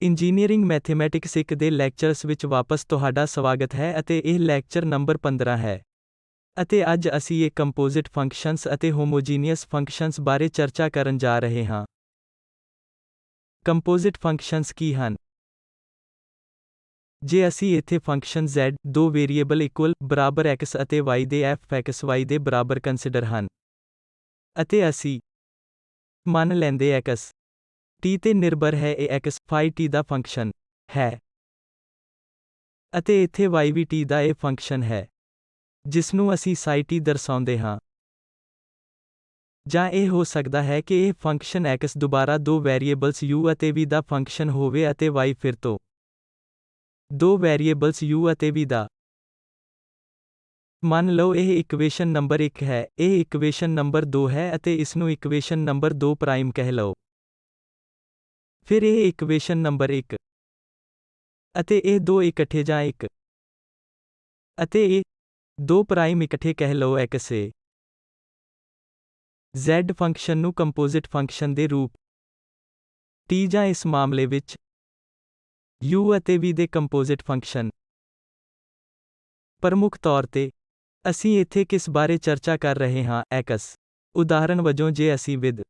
Engineering mathematics 1 ਦੇ lectures ਵਿੱਚ ਵਾਪਸ ਤੁਹਾਡਾ ਸਵਾਗਤ ਹੈ ਅਤੇ ਇਹ ਲੈਕਚਰ ਨੰਬਰ 15 ਹੈ। ਅਤੇ ਅੱਜ ਅਸੀਂ ਕੰਪੋਜ਼ਿਟ ਫੰਕਸ਼ਨਸ ਅਤੇ ਹੋਮੋਜੀਨੀਅਸ ਫੰਕਸ਼ਨਸ ਬਾਰੇ ਚਰਚਾ ਕਰਨ ਜਾ ਰਹੇ ਹਾਂ। ਕੰਪੋਜ਼ਿਟ ਫੰਕਸ਼ਨਸ ਕੀ ਹਨ? ਜੇ ਅਸੀਂ ਇੱਥੇ ਫੰਕਸ਼ਨ z, ਦੋ ਵੇਰੀਏਬਲ ਬਰਾਬਰ x ਅਤੇ y ਦੇ f(x, y) ਦੇ ਬਰਾਬਰ ਕੰਸੀਡਰ ਹਨ। ਅਤੇ ਅਸੀਂ ਮੰਨ ਲੈਂਦੇ x t ਤੇ ਨਿਰਭਰ ਹੈ, ਇਹ x, phi t ਦਾ ਫੰਕਸ਼ਨ ਹੈ। ਅਤੇ ਇੱਥੇ y ਵੀ t ਦਾ ਇਹ ਫੰਕਸ਼ਨ ਹੈ, ਜਿਸਨੂੰ ਅਸੀਂ psi t ਦਰਸਾਉਂਦੇ ਹਾਂ। ਜਾਂ ਇਹ ਹੋ ਸਕਦਾ ਹੈ ਕਿ ਇਹ ਫੰਕਸ਼ਨ x ਦੁਬਾਰਾ ਦੋ ਵੈਰੀਏਬਲਸ u ਅਤੇ v ਦਾ ਫੰਕਸ਼ਨ ਹੋਵੇ ਅਤੇ y ਫਿਰ ਤੋਂ ਦੋ ਵੈਰੀਏਬਲਸ u ਅਤੇ v ਦਾ। ਮੰਨ ਲਓ ਇਹ ਇਕੁਏਸ਼ਨ ਨੰਬਰ 1 ਹੈ, ਇਹ ਇਕੁਏਸ਼ਨ ਨੰਬਰ 2 ਹੈ ਅਤੇ ਇਸਨੂੰ ਇਕੁਏਸ਼ਨ ਨੰਬਰ 2 ਪ੍ਰਾਈਮ ਕਹਿ ਲਓ। ਫਿਰ ਇਹ ਇਕੁਏਸ਼ਨ ਨੰਬਰ 1 ਅਤੇ ਇਹ ਦੋ ਇਕੱਠੇ ਜਾਂ 1 ਅਤੇ ਇਹ 2 ਪ੍ਰਾਈਮ ਇਕੱਠੇ ਕਹਿ ਲਓ x a। z ਫੰਕਸ਼ਨ ਨੂੰ ਕੰਪੋਜ਼ਿਟ ਫੰਕਸ਼ਨ ਦੇ ਰੂਪ t ਜਾਂ ਇਸ ਮਾਮਲੇ ਵਿੱਚ u ਅਤੇ v ਦੇ ਕੰਪੋਜ਼ਿਟ ਫੰਕਸ਼ਨ। ਪ੍ਰਮੁੱਖ ਤੌਰ ਤੇ ਅਸੀਂ ਇੱਥੇ ਕਿਸ ਬਾਰੇ ਚਰਚਾ ਕਰ ਰਹੇ ਹਾਂ? x। ਉਦਾਹਰਣ ਵਜੋਂ ਜੇ ਅਸੀਂ with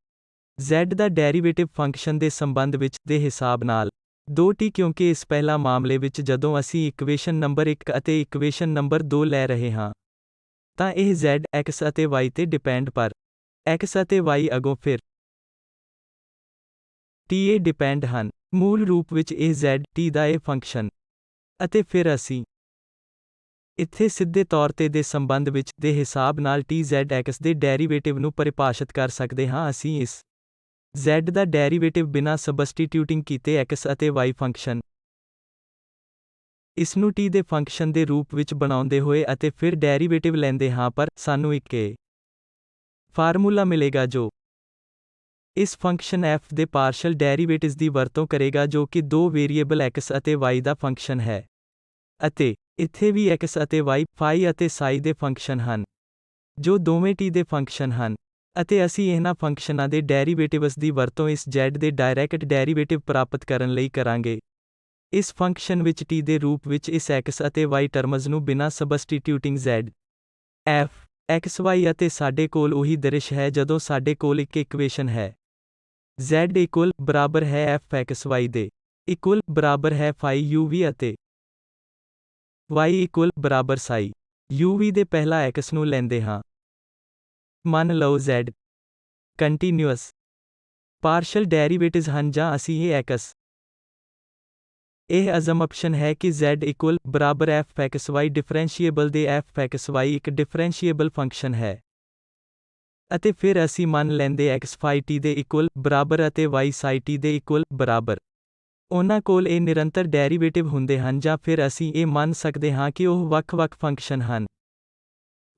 z the derivative function ਦੇ ਸੰਬੰਧ ਵਿੱਚ ਦੇ ਹਿਸਾਬ ਨਾਲ 2t, ਕਿਉਂਕਿ ਇਸ ਪਹਿਲਾ ਮਾਮਲੇ ਵਿੱਚ ਜਦੋਂ ਅਸੀਂ ਇਕੁਏਸ਼ਨ ਨੰਬਰ 1 ਅਤੇ ਇਕੁਏਸ਼ਨ ਨੰਬਰ 2 ਲੈ ਰਹੇ ਹਾਂ, ਤਾਂ ਇਹ z, x ਅਤੇ y ਤੇ ਡਿਪੈਂਡ ਪਰ x ਅਤੇ y ਅੱਗੋਂ ਫਿਰ t ਇਹ ਡਿਪੈਂਡ ਹਨ। ਮੂਲ ਰੂਪ ਵਿੱਚ ਇਹ z, t ਦਾ ਇਹ ਫੰਕਸ਼ਨ। ਅਤੇ ਫਿਰ ਅਸੀਂ ਇੱਥੇ ਸਿੱਧੇ ਤੌਰ ਤੇ ਦੇ ਸੰਬੰਧ ਵਿੱਚ ਦੇ ਹਿਸਾਬ ਨਾਲ t z x ਦੇ ਡੈਰੀਵੇਟਿਵ ਨੂੰ ਪਰਿਭਾਸ਼ਿਤ ਕਰ ਸਕਦੇ ਹਾਂ। ਅਸੀਂ ਇਸ z ਦਾ ਡੈਰੀਵੇਟਿਵ ਬਿਨਾਂ ਸਬਸਟੀਟਿਊਟਿੰਗ ਕੀਤੇ x ਅਤੇ y ਫੰਕਸ਼ਨ ਇਸਨੂੰ t ਦੇ ਫੰਕਸ਼ਨ ਦੇ ਰੂਪ ਵਿੱਚ ਬਣਾਉਂਦੇ ਹੋਏ ਅਤੇ ਫਿਰ ਡੈਰੀਵੇਟਿਵ ਲੈਂਦੇ ਹਾਂ, ਪਰ ਸਾਨੂੰ ਇੱਕ ਫਾਰਮੂਲਾ ਮਿਲੇਗਾ ਜੋ ਇਸ ਫੰਕਸ਼ਨ f ਦੇ ਪਾਰਸ਼ਲ ਡੈਰੀਵੇਟਿਵਸ ਦੀ ਵਰਤੋਂ ਕਰੇਗਾ, ਜੋ ਕਿ ਦੋ ਵੇਰੀਏਬਲ x ਅਤੇ y ਦਾ ਫੰਕਸ਼ਨ ਹੈ। ਅਤੇ ਇੱਥੇ ਵੀ x ਅਤੇ y, phi ਅਤੇ psi ਦੇ ਫੰਕਸ਼ਨ ਹਨ, ਜੋ ਦੋਵੇਂ t ਦੇ ਫੰਕਸ਼ਨ ਹਨ। ਅਤੇ ਅਸੀਂ ਇਹਨਾਂ ਫੰਕਸ਼ਨਾਂ ਦੇ ਡੈਰੀਵੇਟਿਵਸ ਦੀ ਵਰਤੋਂ ਇਸ z ਦੇ ਡਾਇਰੈਕਟ ਡੈਰੀਵੇਟਿਵ ਪ੍ਰਾਪਤ ਕਰਨ ਲਈ ਕਰਾਂਗੇ। ਇਸ ਫੰਕਸ਼ਨ ਵਿੱਚ t ਦੇ ਰੂਪ ਵਿੱਚ ਇਸ x ਅਤੇ y ਟਰਮਜ਼ ਨੂੰ ਬਿਨਾਂ ਸਬਸਟੀਟਿਊਟਿੰਗ z, f, x, y ਅਤੇ ਸਾਡੇ ਕੋਲ ਉਹੀ ਦ੍ਰਿਸ਼ ਹੈ ਜਦੋਂ ਸਾਡੇ ਕੋਲ ਇੱਕ ਇਕੁਏਸ਼ਨ ਹੈ। z ਬਰਾਬਰ ਹੈ f(x, y) ਦੇ, ਬਰਾਬਰ ਹੈ phi u v ਅਤੇ y ਬਰਾਬਰ psi u v ਦੇ। ਪਹਿਲਾ x ਨੂੰ ਲੈਂਦੇ ਹਾਂ। ਮੰਨ ਲਓ z ਕੰਟੀਨਿਊਅਸ ਪਾਰਸ਼ਲ ਡੈਰੀਵੇਟਿਵਸ ਹਨ ਜਾਂ ਅਸੀਂ ਇਹ x ਇਹ ਅਜ਼ੰਪਸ਼ਨ ਹੈ ਕਿ z ਬਰਾਬਰ f(x, y) ਡਿਫਰੈਂਸ਼ੀਏਬਲ ਦੇ f(x, y) ਇੱਕ ਡਿਫਰੈਂਸ਼ੀਏਬਲ ਫੰਕਸ਼ਨ ਹੈ। ਅਤੇ ਫਿਰ ਅਸੀਂ ਮੰਨ ਲੈਂਦੇ x phi t ਦੇ ਬਰਾਬਰ ਅਤੇ y psi t ਦੇ ਬਰਾਬਰ। ਉਹਨਾਂ ਕੋਲ ਇਹ ਨਿਰੰਤਰ ਡੈਰੀਵੇਟਿਵ ਹੁੰਦੇ ਹਨ, ਜਾਂ ਫਿਰ ਅਸੀਂ ਇਹ ਮੰਨ ਸਕਦੇ ਹਾਂ ਕਿ ਉਹ ਵੱਖ-ਵੱਖ ਫੰਕਸ਼ਨ ਹਨ।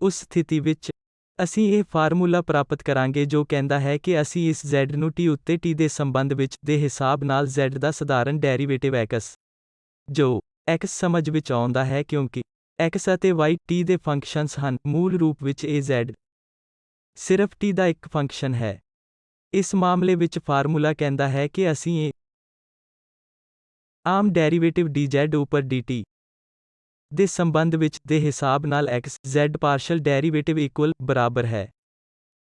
ਉਸ ਸਥਿਤੀ ਵਿੱਚ ਅਸੀਂ ਇਹ ਫਾਰਮੂਲਾ ਪ੍ਰਾਪਤ ਕਰਾਂਗੇ ਜੋ ਕਹਿੰਦਾ ਹੈ ਕਿ ਅਸੀਂ ਇਸ z ਨੂੰ t ਉੱਤੇ t ਦੇ ਸੰਬੰਧ ਵਿੱਚ ਦੇ ਹਿਸਾਬ ਨਾਲ z ਦਾ ਸਧਾਰਨ ਡੈਰੀਵੇਟਿਵ x, ਜੋ x ਸਮਝ ਵਿੱਚ ਆਉਂਦਾ ਹੈ ਕਿਉਂਕਿ x ਅਤੇ y t ਦੇ ਫੰਕਸ਼ਨਸ ਹਨ। ਮੂਲ ਰੂਪ ਵਿੱਚ ਇਹ z ਸਿਰਫ t ਦਾ ਇੱਕ ਫੰਕਸ਼ਨ ਹੈ। ਇਸ ਮਾਮਲੇ ਵਿੱਚ ਫਾਰਮੂਲਾ ਕਹਿੰਦਾ ਹੈ ਕਿ ਅਸੀਂ ਇਹ ਆਮ ਡੈਰੀਵੇਟਿਵ dz ਉੱਪਰ dt ਦੇ ਸੰਬੰਧ ਵਿੱਚ ਦੇ ਹਿਸਾਬ ਨਾਲ x, z ਪਾਰਸ਼ਲ ਡੈਰੀਵੇਟਿਵ ਬਰਾਬਰ ਹੈ।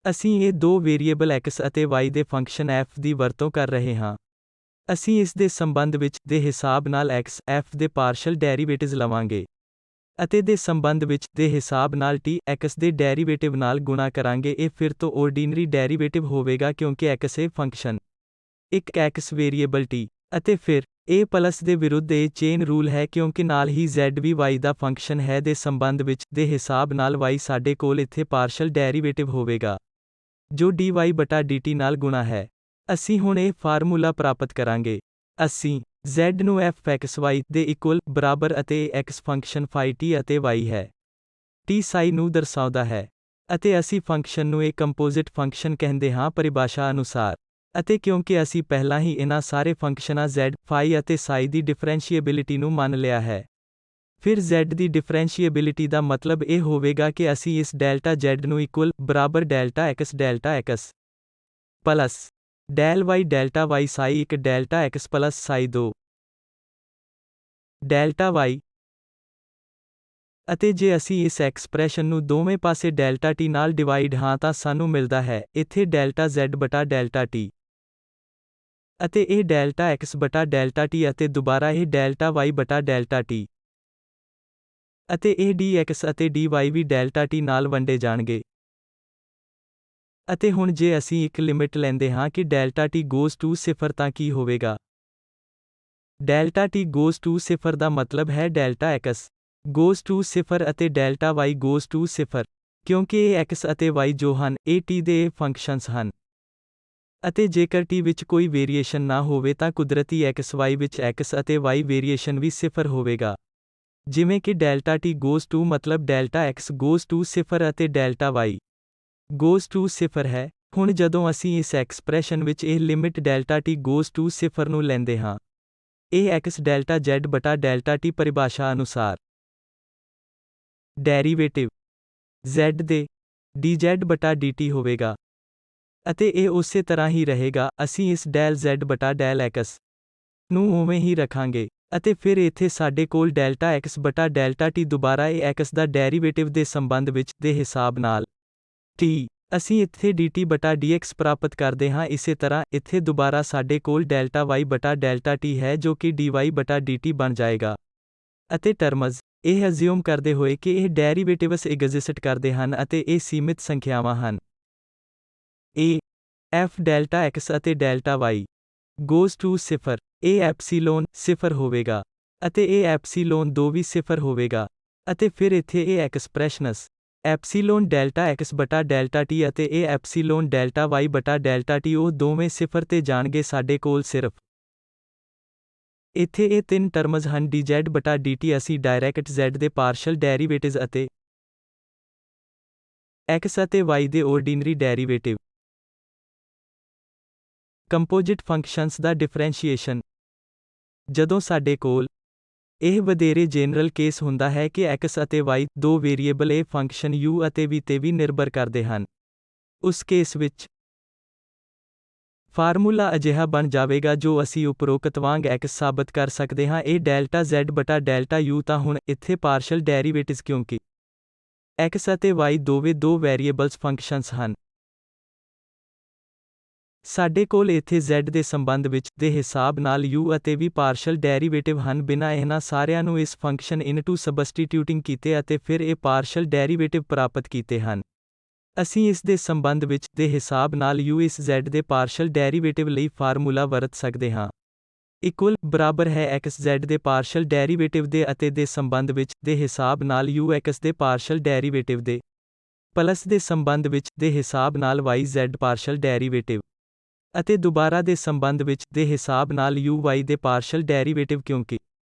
ਅਸੀਂ ਇਹ ਦੋ ਵੇਰੀਏਬਲ x ਅਤੇ y ਦੇ ਫੰਕਸ਼ਨ f ਦੀ ਵਰਤੋਂ ਕਰ ਰਹੇ ਹਾਂ। ਅਸੀਂ ਇਸ ਦੇ ਸੰਬੰਧ ਵਿੱਚ ਦੇ ਹਿਸਾਬ ਨਾਲ x, f ਦੇ ਪਾਰਸ਼ਲ ਡੈਰੀਵੇਟਿਵਸ ਲਵਾਂਗੇ ਅਤੇ ਦੇ ਸੰਬੰਧ ਵਿੱਚ ਦੇ ਹਿਸਾਬ ਨਾਲ t, x ਦੇ ਡੈਰੀਵੇਟਿਵ ਨਾਲ ਗੁਣਾ ਕਰਾਂਗੇ। ਇਹ ਫਿਰ ਤੋਂ ਆਰਡੀਨਰੀ ਡੈਰੀਵੇਟਿਵ ਹੋਵੇਗਾ ਕਿਉਂਕਿ x ਇਹ ਫੰਕਸ਼ਨ ਇੱਕ x ਵੇਰੀਏਬਲ t ਅਤੇ ਫਿਰ ਇਹ ਪਲਸ ਦੇ ਵਿਰੁੱਧ ਇਹ ਚੇਨ ਰੂਲ ਹੈ, ਕਿਉਂਕਿ ਨਾਲ ਹੀ z ਵੀ y ਦਾ ਫੰਕਸ਼ਨ ਹੈ ਦੇ ਸੰਬੰਧ ਵਿੱਚ ਦੇ ਹਿਸਾਬ ਨਾਲ y ਸਾਡੇ ਕੋਲ ਇੱਥੇ ਪਾਰਸ਼ਲ ਡੈਰੀਵੇਟਿਵ ਹੋਵੇਗਾ, ਜੋ dy ਬਟਾ dt ਨਾਲ ਗੁਣਾ ਹੈ। ਅਸੀਂ ਹੁਣ ਇਹ ਫਾਰਮੂਲਾ ਪ੍ਰਾਪਤ ਕਰਾਂਗੇ। ਅਸੀਂ z ਨੂੰ f(x, y) ਦੇ ਬਰਾਬਰ ਅਤੇ ਇਹ x ਫੰਕਸ਼ਨ phi t ਅਤੇ y ਹੈ। t psi ਨੂੰ ਦਰਸਾਉਂਦਾ ਹੈ ਅਤੇ ਅਸੀਂ ਫੰਕਸ਼ਨ ਨੂੰ ਇਹ ਕੰਪੋਜ਼ਿਟ ਫੰਕਸ਼ਨ ਕਹਿੰਦੇ ਹਾਂ ਪਰਿਭਾਸ਼ਾ ਅਨੁਸਾਰ। ਅਤੇ ਕਿਉਂਕਿ ਅਸੀਂ ਪਹਿਲਾਂ ਹੀ ਇਹਨਾਂ ਸਾਰੇ ਫੰਕਸ਼ਨਾਂ z, phi ਅਤੇ psi ਦੀ ਡਿਫਰੈਂਸ਼ੀਏਬਿਲਿਟੀ ਨੂੰ ਮੰਨ ਲਿਆ ਹੈ, ਫਿਰ z ਦੀ ਡਿਫਰੈਂਸ਼ੀਏਬਿਲਿਟੀ ਦਾ ਮਤਲਬ ਇਹ ਹੋਵੇਗਾ ਕਿ ਅਸੀਂ ਇਸ ਡੈਲਟਾ z ਨੂੰ ਬਰਾਬਰ delta x plus del y delta y psi 1 delta x plus psi 2 delta y, ਅਤੇ ਜੇ ਅਸੀਂ ਇਸ ਐਕਸਪ੍ਰੈਸ਼ਨ ਨੂੰ ਦੋਵੇਂ ਪਾਸੇ ਡੈਲਟਾ t ਨਾਲ ਡਿਵਾਈਡ ਹਾਂ ਤਾਂ ਸਾਨੂੰ ਮਿਲਦਾ ਹੈ, ਇੱਥੇ ਡੈਲਟਾ z ਬਟਾ ਡੈਲਟਾ t, ਅਤੇ ਇਹ ਡੈਲਟਾ x ਬਟਾ ਡੈਲਟਾ t ਅਤੇ ਦੁਬਾਰਾ ਇਹ ਡੈਲਟਾ y ਬਟਾ ਡੈਲਟਾ t, ਅਤੇ ਇਹ dx ਅਤੇ dy ਵੀ ਡੈਲਟਾ t ਨਾਲ ਵੰਡੇ ਜਾਣਗੇ। ਅਤੇ ਹੁਣ ਜੇ ਅਸੀਂ ਇੱਕ ਲਿਮਿਟ ਲੈਂਦੇ ਹਾਂ ਕਿ ਡੈਲਟਾ t goes to 0 ਤਾਂ ਕੀ ਹੋਵੇਗਾ? ਡੈਲਟਾ t goes to 0 ਦਾ ਮਤਲਬ ਹੈ ਡੈਲਟਾ x goes to 0 ਅਤੇ ਡੈਲਟਾ y goes to 0, ਕਿਉਂਕਿ ਇਹ x ਅਤੇ y ਜੋ ਹਨ, ਇਹ t ਦੇ ਇਹ ਫੰਕਸ਼ਨਸ ਹਨ। ਅਤੇ ਜੇਕਰ t ਵਿੱਚ ਕੋਈ ਵੇਰੀਏਸ਼ਨ ਨਾ ਹੋਵੇ ਤਾਂ ਕੁਦਰਤੀ x y ਵਿੱਚ x ਅਤੇ y ਵੇਰੀਏਸ਼ਨ ਵੀ 0 ਹੋਵੇਗਾ। ਜਿਵੇਂ ਕਿ ਡੈਲਟਾ t goes to ਮਤਲਬ ਡੈਲਟਾ x goes to 0 ਅਤੇ ਡੈਲਟਾ y goes to 0 ਹੈ। ਹੁਣ ਜਦੋਂ ਅਸੀਂ ਇਸ ਐਕਸਪ੍ਰੈਸ਼ਨ ਵਿੱਚ ਇਹ limit delta t goes to 0 ਨੂੰ ਲੈਂਦੇ ਹਾਂ, ਇਹ x ਡੈਲਟਾ z ਬਟਾ ਡੈਲਟਾ t ਪਰਿਭਾਸ਼ਾ ਅਨੁਸਾਰ ਡੈਰੀਵੇਟਿਵ z ਦੇ dz ਬਟਾ dt ਹੋਵੇਗਾ। ਅਤੇ ਇਹ ਉਸੇ ਤਰ੍ਹਾਂ ਹੀ ਰਹੇਗਾ, ਅਸੀਂ ਇਸ ਡੈਲ z ਬਟਾ ਡੈਲ x ਨੂੰ ਉਵੇਂ ਹੀ ਰੱਖਾਂਗੇ। ਅਤੇ ਫਿਰ ਇੱਥੇ ਸਾਡੇ ਕੋਲ ਡੈਲਟਾ x ਬਟਾ ਡੈਲਟਾ t ਦੁਬਾਰਾ ਇਹ x ਦਾ ਡੈਰੀਵੇਟਿਵ ਦੇ ਸੰਬੰਧ ਵਿੱਚ ਦੇ ਹਿਸਾਬ ਨਾਲ t, ਅਸੀਂ ਇੱਥੇ dt ਬਟਾ dx ਪ੍ਰਾਪਤ ਕਰਦੇ ਹਾਂ। ਇਸੇ ਤਰ੍ਹਾਂ, ਇੱਥੇ ਦੁਬਾਰਾ ਸਾਡੇ ਕੋਲ ਡੈਲਟਾ y ਬਟਾ ਡੈਲਟਾ t ਹੈ ਜੋ ਕਿ dy ਬਟਾ dt ਬਣ ਜਾਏਗਾ। ਅਤੇ ਟਰਮਜ਼, ਇਹ ਅਜ਼ਿਊਮ ਕਰਦੇ ਹੋਏ ਕਿ ਇਹ ਡੈਰੀਵੇਟਿਵਸ ਐਗਜ਼ਿਸਟ ਕਰਦੇ ਹਨ ਅਤੇ ਇਹ ਸੀਮਿਤ ਸੰਖਿਆਵਾਂ ਹਨ, ਇਹ f ਡੈਲਟਾ x ਅਤੇ ਡੈਲਟਾ y goes to 0, ਇਹ ਐਪਸੀਲੋਨ 0 ਹੋਵੇਗਾ, ਅਤੇ ਇਹ ਐਪਸੀਲੋਨ 2 ਵੀ 0 ਹੋਵੇਗਾ। ਅਤੇ ਫਿਰ ਇੱਥੇ ਇਹ ਐਕਸਪ੍ਰੈਸ਼ਨਸ ਐਪਸੀਲੋਨ ਡੈਲਟਾ x ਬਟਾ ਡੈਲਟਾ t ਅਤੇ ਇਹ ਐਪਸੀਲੋਨ ਡੈਲਟਾ y ਬਟਾ ਡੈਲਟਾ t ਉਹ ਦੋਵੇਂ 0 ਤੇ ਜਾਣਗੇ। ਸਾਡੇ ਕੋਲ ਸਿਰਫ ਇੱਥੇ ਇਹ ਤਿੰਨ ਟਰਮਜ਼ ਹਨ dz ਬਟਾ dt, ਅਸੀਂ ਡਾਇਰੈਕਟ z ਦੇ ਪਾਰਸ਼ਲ ਡੈਰੀਵੇਟਿਵਜ਼ ਅਤੇ x ਅਤੇ y ਦੇ ਆਰਡੀਨਰੀ ਡੈਰੀਵੇਟਿਵ। ਕੰਪੋਜ਼ਿਟ ਫੰਕਸ਼ਨਸ ਦਾ ਡਿਫਰੈਂਸ਼ੀਏਸ਼ਨ। ਜਦੋਂ ਸਾਡੇ ਕੋਲ ਇਹ ਵਧੇਰੇ ਜਨਰਲ ਕੇਸ ਹੁੰਦਾ ਹੈ ਕਿ x ਅਤੇ y ਦੋ ਵੇਰੀਏਬਲ ਇਹ ਫੰਕਸ਼ਨ u ਅਤੇ v ਤੇ ਵੀ ਨਿਰਭਰ ਕਰਦੇ ਹਨ, ਉਸ ਕੇਸ ਵਿੱਚ ਫਾਰਮੂਲਾ ਅਜਿਹਾ ਬਣ ਜਾਵੇਗਾ ਜੋ ਅਸੀਂ ਉਪਰੋਕਤ ਵਾਂਗ x ਸਾਬਤ ਕਰ ਸਕਦੇ ਹਾਂ, ਇਹ ਡੈਲਟਾ z ਬਟਾ ਡੈਲਟਾ u। ਤਾਂ ਹੁਣ ਇੱਥੇ ਪਾਰਸ਼ਲ ਡੈਰੀਵੇਟਿਵਜ਼, ਕਿਉਂਕਿ x ਅਤੇ y ਦੋਵੇਂ ਦੋ ਵੇਰੀਏਬਲਸ ਫੰਕਸ਼ਨਸ ਹਨ, ਸਾਡੇ ਕੋਲ ਇੱਥੇ z ਦੇ ਸੰਬੰਧ ਵਿੱਚ ਦੇ ਹਿਸਾਬ ਨਾਲ u ਅਤੇ v ਪਾਰਸ਼ਲ ਡੈਰੀਵੇਟਿਵ ਹਨ ਬਿਨਾਂ ਇਹਨਾਂ ਸਾਰਿਆਂ ਨੂੰ ਇਸ ਫੰਕਸ਼ਨ ਇਨਟੂ ਸਬਸਟੀਟਿਊਟਿੰਗ ਕੀਤੇ ਅਤੇ ਫਿਰ ਇਹ ਪਾਰਸ਼ਲ ਡੈਰੀਵੇਟਿਵ ਪ੍ਰਾਪਤ ਕੀਤੇ ਹਨ। ਅਸੀਂ ਇਸ ਦੇ ਸੰਬੰਧ ਵਿੱਚ ਦੇ ਹਿਸਾਬ ਨਾਲ u ਇਸ z ਦੇ ਪਾਰਸ਼ਲ ਡੈਰੀਵੇਟਿਵ ਲਈ ਫਾਰਮੂਲਾ ਵਰਤ ਸਕਦੇ ਹਾਂ। ਇਕੁਅਲ ਬਰਾਬਰ ਹੈ x z ਦੇ ਪਾਰਸ਼ਲ ਡੈਰੀਵੇਟਿਵ ਦੇ ਅਤੇ ਦੇ ਸੰਬੰਧ ਵਿੱਚ ਦੇ ਹਿਸਾਬ ਨਾਲ u x ਦੇ ਪਾਰਸ਼ਲ ਡੈਰੀਵੇਟਿਵ ਦੇ ਪਲਸ ਦੇ ਸੰਬੰਧ ਵਿੱਚ ਦੇ ਹਿਸਾਬ ਨਾਲ y z ਪਾਰਸ਼ਲ ਡੈਰੀਵੇਟਿਵ ਅਤੇ ਦੁਬਾਰਾ ਦੇ ਸੰਬੰਧ ਵਿੱਚ ਦੇ ਹਿਸਾਬ ਨਾਲ u y ਦੇ ਪਾਰਸ਼ਲ ਡੈਰੀਵੇਟਿਵ। ਕਿਉਂਕਿ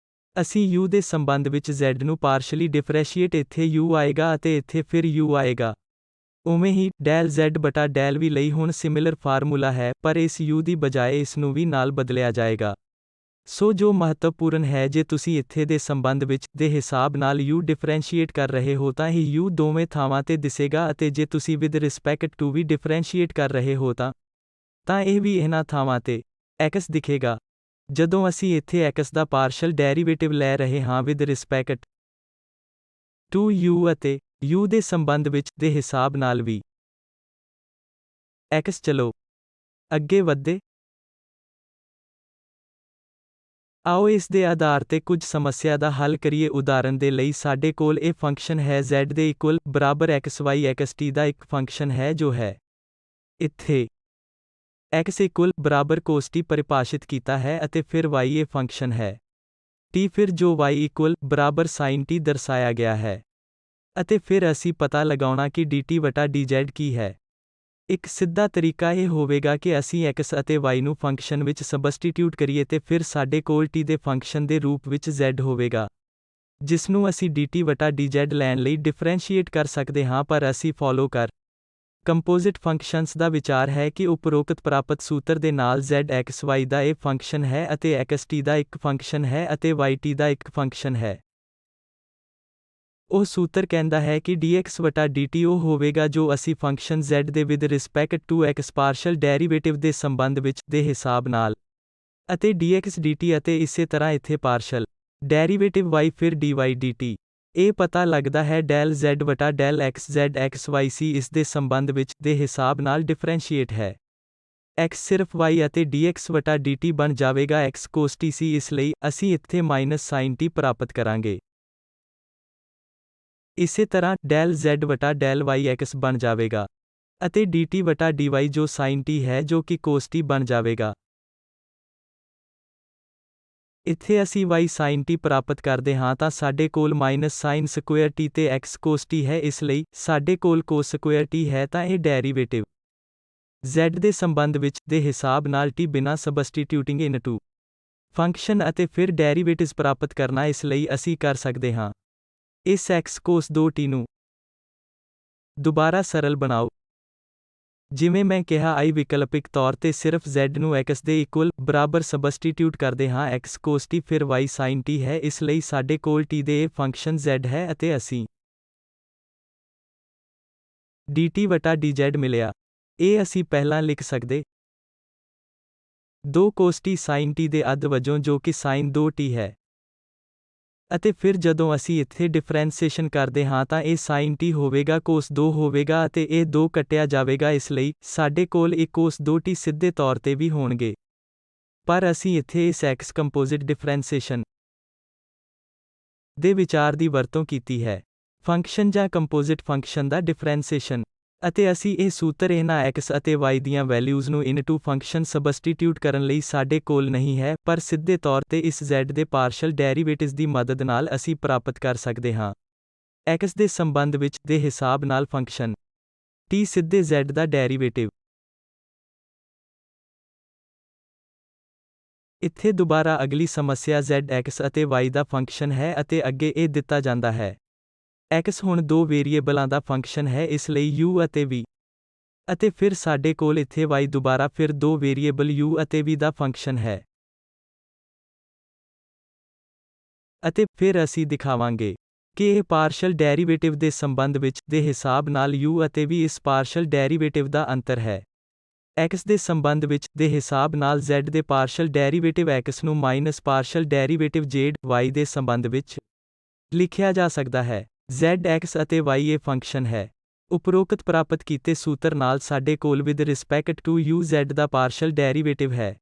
ਅਸੀਂ u ਦੇ ਸੰਬੰਧ ਵਿੱਚ z ਨੂੰ ਪਾਰਸ਼ਲੀ ਡਿਫਰੈਂਸ਼ੀਏਟ, ਇੱਥੇ u ਆਏਗਾ ਅਤੇ ਇੱਥੇ ਫਿਰ u ਆਏਗਾ। ਉਵੇਂ ਹੀ ਡੈਲ z ਬਟਾ ਡੈਲ v ਲਈ ਹੁਣ ਸਿਮਿਲਰ ਫਾਰਮੂਲਾ ਹੈ, ਪਰ ਇਸ u ਦੀ ਬਜਾਏ ਇਸ ਨੂੰ v ਨਾਲ ਬਦਲਿਆ ਜਾਏਗਾ। ਸੋ ਜੋ ਮਹੱਤਵਪੂਰਨ ਹੈ, ਜੇ ਤੁਸੀਂ ਇੱਥੇ ਦੇ ਸੰਬੰਧ ਵਿੱਚ ਦੇ ਹਿਸਾਬ ਨਾਲ u ਡਿਫਰੈਂਸ਼ੀਏਟ ਕਰ ਰਹੇ ਹੋ ਤਾਂ ਇਹ u ਦੋਵੇਂ ਥਾਵਾਂ ਤੇ ਦਿਸੇਗਾ, ਅਤੇ ਜੇ ਤੁਸੀਂ with respect to v differentiate ਕਰ ਰਹੇ ਹੋ ਤਾਂ ਇਹ ਵੀ ਇਹਨਾਂ ਥਾਵਾਂ ਤੇ x ਦਿਖੇਗਾ। ਜਦੋਂ ਅਸੀਂ ਇੱਥੇ x ਦਾ ਪਾਰਸ਼ਲ ਡੈਰੀਵੇਟਿਵ ਲੈ ਰਹੇ ਹਾਂ ਵਿਦ ਰਿਸਪੈਕਟ ਟੂ u ਅਤੇ u ਦੇ ਸੰਬੰਧ ਵਿੱਚ ਦੇ ਹਿਸਾਬ ਨਾਲ ਵੀ x। ਚਲੋ ਅੱਗੇ ਵਧਦੇ ਆਓ ਇਸ ਦੇ ਆਧਾਰ ਤੇ ਕੁਝ ਸਮੱਸਿਆ ਦਾ ਹੱਲ ਕਰੀਏ। ਉਦਾਹਰਨ ਦੇ ਲਈ ਸਾਡੇ ਕੋਲ ਇਹ ਫੰਕਸ਼ਨ ਹੈ z ਦੇ ਇਕੁਅਲ ਬਰਾਬਰ xy xt ਦਾ ਇੱਕ ਫੰਕਸ਼ਨ ਹੈ ਜੋ ਹੈ ਇੱਥੇ x ਇਕੁਅਲ ਬਰਾਬਰ cos t ਪਰਿਭਾਸ਼ਿਤ ਕੀਤਾ ਹੈ ਅਤੇ ਫਿਰ y ਇਹ ਫੰਕਸ਼ਨ ਹੈ t ਫਿਰ ਜੋ y ਇਕੁਅਲ ਬਰਾਬਰ sin t ਦਰਸਾਇਆ ਗਿਆ ਹੈ। ਅਤੇ ਫਿਰ ਅਸੀਂ ਪਤਾ ਲਗਾਉਣਾ ਕਿ dt ਵਟਾ dz ਕੀ ਹੈ। ਇੱਕ ਸਿੱਧਾ ਤਰੀਕਾ ਇਹ ਹੋਵੇਗਾ ਕਿ ਅਸੀਂ x ਅਤੇ y ਨੂੰ ਫੰਕਸ਼ਨ ਵਿੱਚ ਸਬਸਟੀਟਿਊਟ ਕਰੀਏ ਤੇ ਫਿਰ ਸਾਡੇ ਕੋਲ t ਦੇ ਫੰਕਸ਼ਨ ਦੇ ਰੂਪ ਵਿੱਚ z ਹੋਵੇਗਾ, ਜਿਸ ਨੂੰ ਅਸੀਂ dt ਵਟਾ dz ਲੈਣ ਲਈ ਡਿਫਰੈਂਸ਼ੀਏਟ ਕਰ ਸਕਦੇ ਹਾਂ। ਪਰ ਅਸੀਂ ਫੋਲੋ ਕਰ ਕੰਪੋਜ਼ਿਟ ਫੰਕਸ਼ਨਸ ਦਾ ਵਿਚਾਰ ਹੈ ਕਿ ਉਪਰੋਕਤ ਪ੍ਰਾਪਤ ਸੂਤਰ ਦੇ ਨਾਲ z x y ਦਾ ਇਹ ਫੰਕਸ਼ਨ ਹੈ ਅਤੇ x t ਦਾ ਇੱਕ ਫੰਕਸ਼ਨ ਹੈ ਅਤੇ y t ਦਾ ਇੱਕ ਫੰਕਸ਼ਨ ਹੈ। ਉਹ ਸੂਤਰ ਕਹਿੰਦਾ ਹੈ ਕਿ dx ਵਟਾ dt ਉਹ ਹੋਵੇਗਾ ਜੋ ਅਸੀਂ ਫੰਕਸ਼ਨ z ਦੇ with respect to x partial derivative ਦੇ ਸੰਬੰਧ ਵਿੱਚ ਦੇ ਹਿਸਾਬ ਨਾਲ ਅਤੇ dx dt ਅਤੇ ਇਸੇ ਤਰ੍ਹਾਂ ਇੱਥੇ ਪਾਰਸ਼ਲ ਡੈਰੀਵੇਟਿਵ y ਫਿਰ dy dt। ਇਹ ਪਤਾ ਲੱਗਦਾ ਹੈ del z ਵਟਾ del x z x y c ਇਸ ਦੇ ਸੰਬੰਧ ਵਿੱਚ ਦੇ ਹਿਸਾਬ ਨਾਲ ਡਿਫਰੈਂਸ਼ੀਏਟ ਹੈ। x ਸਿਰਫ y ਅਤੇ dx ਵਟਾ dt ਬਣ ਜਾਵੇਗਾ x cos t c ਇਸ ਲਈ ਅਸੀਂ ਇੱਥੇ ਮਾਈਨਸ sin t ਪ੍ਰਾਪਤ ਕਰਾਂਗੇ। ਇਸੇ ਤਰ੍ਹਾਂ del z ਵਟਾ del y x ਬਣ ਜਾਵੇਗਾ। ਅਤੇ dt ਵਟਾ dy ਜੋ sin t ਹੈ ਜੋ ਕਿ cos t ਬਣ ਜਾਵੇਗਾ। ਇੱਥੇ ਅਸੀਂ y sin t ਪ੍ਰਾਪਤ ਕਰਦੇ ਹਾਂ ਤਾਂ ਸਾਡੇ ਕੋਲ ਮਾਈਨਸ sin ਸਕੁਏਅਰ t ਤੇ x cos t ਹੈ ਇਸ ਲਈ ਸਾਡੇ ਕੋਲ cos ਸਕੁਏਅਰ t ਹੈ ਤਾਂ ਇਹ ਡੈਰੀਵੇਟਿਵ z ਦੇ ਸੰਬੰਧ ਵਿੱਚ ਦੇ ਹਿਸਾਬ ਨਾਲ t ਬਿਨਾਂ ਸਬਸਟੀਟਿਊਟਿੰਗ ਇਨਟੂ ਫੰਕਸ਼ਨ ਅਤੇ ਫਿਰ ਡੈਰੀਵੇਟਿਵਸ ਪ੍ਰਾਪਤ ਕਰਨਾ ਇਸ ਲਈ ਅਸੀਂ ਕਰ ਸਕਦੇ ਹਾਂ। ਇਸ x cos 2t ਨੂੰ ਦੁਬਾਰਾ ਸਰਲ ਬਣਾਓ। ਜਿਵੇਂ ਮੈਂ ਕਿਹਾ I ਵਿਕਲਪਿਕ ਤੌਰ ਤੇ ਸਿਰਫ z ਨੂੰ x ਦੇ ਇਕੁਅਲ ਬਰਾਬਰ ਸਬਸਟੀਟਿਊਟ ਕਰਦੇ ਹਾਂ x cos t ਫਿਰ y sin t ਹੈ ਇਸ ਲਈ ਸਾਡੇ ਕੋਲ t ਦੇ ਇਹ ਫੰਕਸ਼ਨ z ਹੈ ਅਤੇ ਅਸੀਂ dt ਵਟਾ dz ਮਿਲਿਆ। ਇਹ ਅਸੀਂ ਪਹਿਲਾਂ ਲਿਖ ਸਕਦੇ 2 cos t sin t ਦੇ ਅੱਧ ਵਜੋਂ ਜੋ ਕਿ sin 2t ਹੈ। ਅਤੇ ਫਿਰ ਜਦੋਂ ਅਸੀਂ ਇੱਥੇ ਡਿਫਰੈਂਸੀਏਸ਼ਨ ਕਰਦੇ ਹਾਂ ਤਾਂ ਇਹ sin t ਹੋਵੇਗਾ cos 2 ਹੋਵੇਗਾ ਅਤੇ ਇਹ 2 ਕੱਟਿਆ ਜਾਵੇਗਾ ਇਸ ਲਈ ਸਾਡੇ ਕੋਲ ਇਹ cos 2t ਸਿੱਧੇ ਤੌਰ ਤੇ ਵੀ ਹੋਣਗੇ। ਪਰ ਅਸੀਂ ਇੱਥੇ ਇਸ x ਕੰਪੋਜ਼ਿਟ ਡਿਫਰੈਂਸੀਏਸ਼ਨ ਦੇ ਵਿਚਾਰ ਦੀ ਵਰਤੋਂ ਕੀਤੀ ਹੈ। ਫੰਕਸ਼ਨ ਜਾਂ ਕੰਪੋਜ਼ਿਟ ਫੰਕਸ਼ਨ ਦਾ ਡਿਫਰੈਂਸੀਏਸ਼ਨ ਅਤੇ ਅਸੀਂ ਇਹ ਸੂਤਰ ਇਹਨਾਂ x ਅਤੇ y ਦੀਆਂ ਵੈਲਿਊਜ਼ ਨੂੰ ਇਨਟੂ ਫੰਕਸ਼ਨ ਸਬਸਟੀਟਿਊਟ ਕਰਨ ਲਈ ਸਾਡੇ ਕੋਲ ਨਹੀਂ ਹੈ ਪਰ ਸਿੱਧੇ ਤੌਰ ਤੇ ਇਸ z ਦੇ ਪਾਰਸ਼ਲ ਡੈਰੀਵੇਟਿਵਸ ਦੀ ਮਦਦ ਨਾਲ ਅਸੀਂ ਪ੍ਰਾਪਤ ਕਰ ਸਕਦੇ ਹਾਂ। x ਦੇ ਸੰਬੰਧ ਵਿੱਚ ਦੇ ਹਿਸਾਬ ਨਾਲ ਫੰਕਸ਼ਨ t ਸਿੱਧੇ z ਦਾ ਡੈਰੀਵੇਟਿਵ। ਇੱਥੇ ਦੁਬਾਰਾ ਅਗਲੀ ਸਮੱਸਿਆ z x ਅਤੇ y ਦਾ ਫੰਕਸ਼ਨ ਹੈ ਅਤੇ ਅੱਗੇ ਇਹ ਦਿੱਤਾ ਜਾਂਦਾ ਹੈ। x ਹੁਣ ਦੋ ਵੇਰੀਏਬਲਾਂ ਦਾ ਫੰਕਸ਼ਨ ਹੈ ਇਸ ਲਈ u ਅਤੇ v। ਅਤੇ ਫਿਰ ਸਾਡੇ ਕੋਲ ਇੱਥੇ y ਦੁਬਾਰਾ ਫਿਰ ਦੋ ਵੇਰੀਏਬਲ u ਅਤੇ v ਦਾ ਫੰਕਸ਼ਨ ਹੈ। ਅਤੇ ਫਿਰ ਅਸੀਂ ਦਿਖਾਵਾਂਗੇ ਕਿ ਇਹ ਪਾਰਸ਼ਲ ਡੈਰੀਵੇਟਿਵ ਦੇ ਸੰਬੰਧ ਵਿੱਚ ਦੇ ਹਿਸਾਬ ਨਾਲ u ਅਤੇ v ਇਸ ਪਾਰਸ਼ਲ ਡੈਰੀਵੇਟਿਵ ਦਾ ਅੰਤਰ ਹੈ। x ਦੇ ਸੰਬੰਧ ਵਿੱਚ ਦੇ ਹਿਸਾਬ ਨਾਲ z ਦੇ ਪਾਰਸ਼ਲ ਡੈਰੀਵੇਟਿਵ x ਨੂੰ minus partial derivative z y ਦੇ ਸੰਬੰਧ ਵਿੱਚ ਲਿਖਿਆ ਜਾ ਸਕਦਾ ਹੈ। z x ਅਤੇ y ਇਹ ਫੰਕਸ਼ਨ ਹੈ। ਉਪਰੋਕਤ ਪ੍ਰਾਪਤ ਕੀਤੇ ਸੂਤਰ ਨਾਲ ਸਾਡੇ ਕੋਲ with respect to u z ਦਾ ਪਾਰਸ਼ਲ ਡੈਰੀਵੇਟਿਵ ਹੈ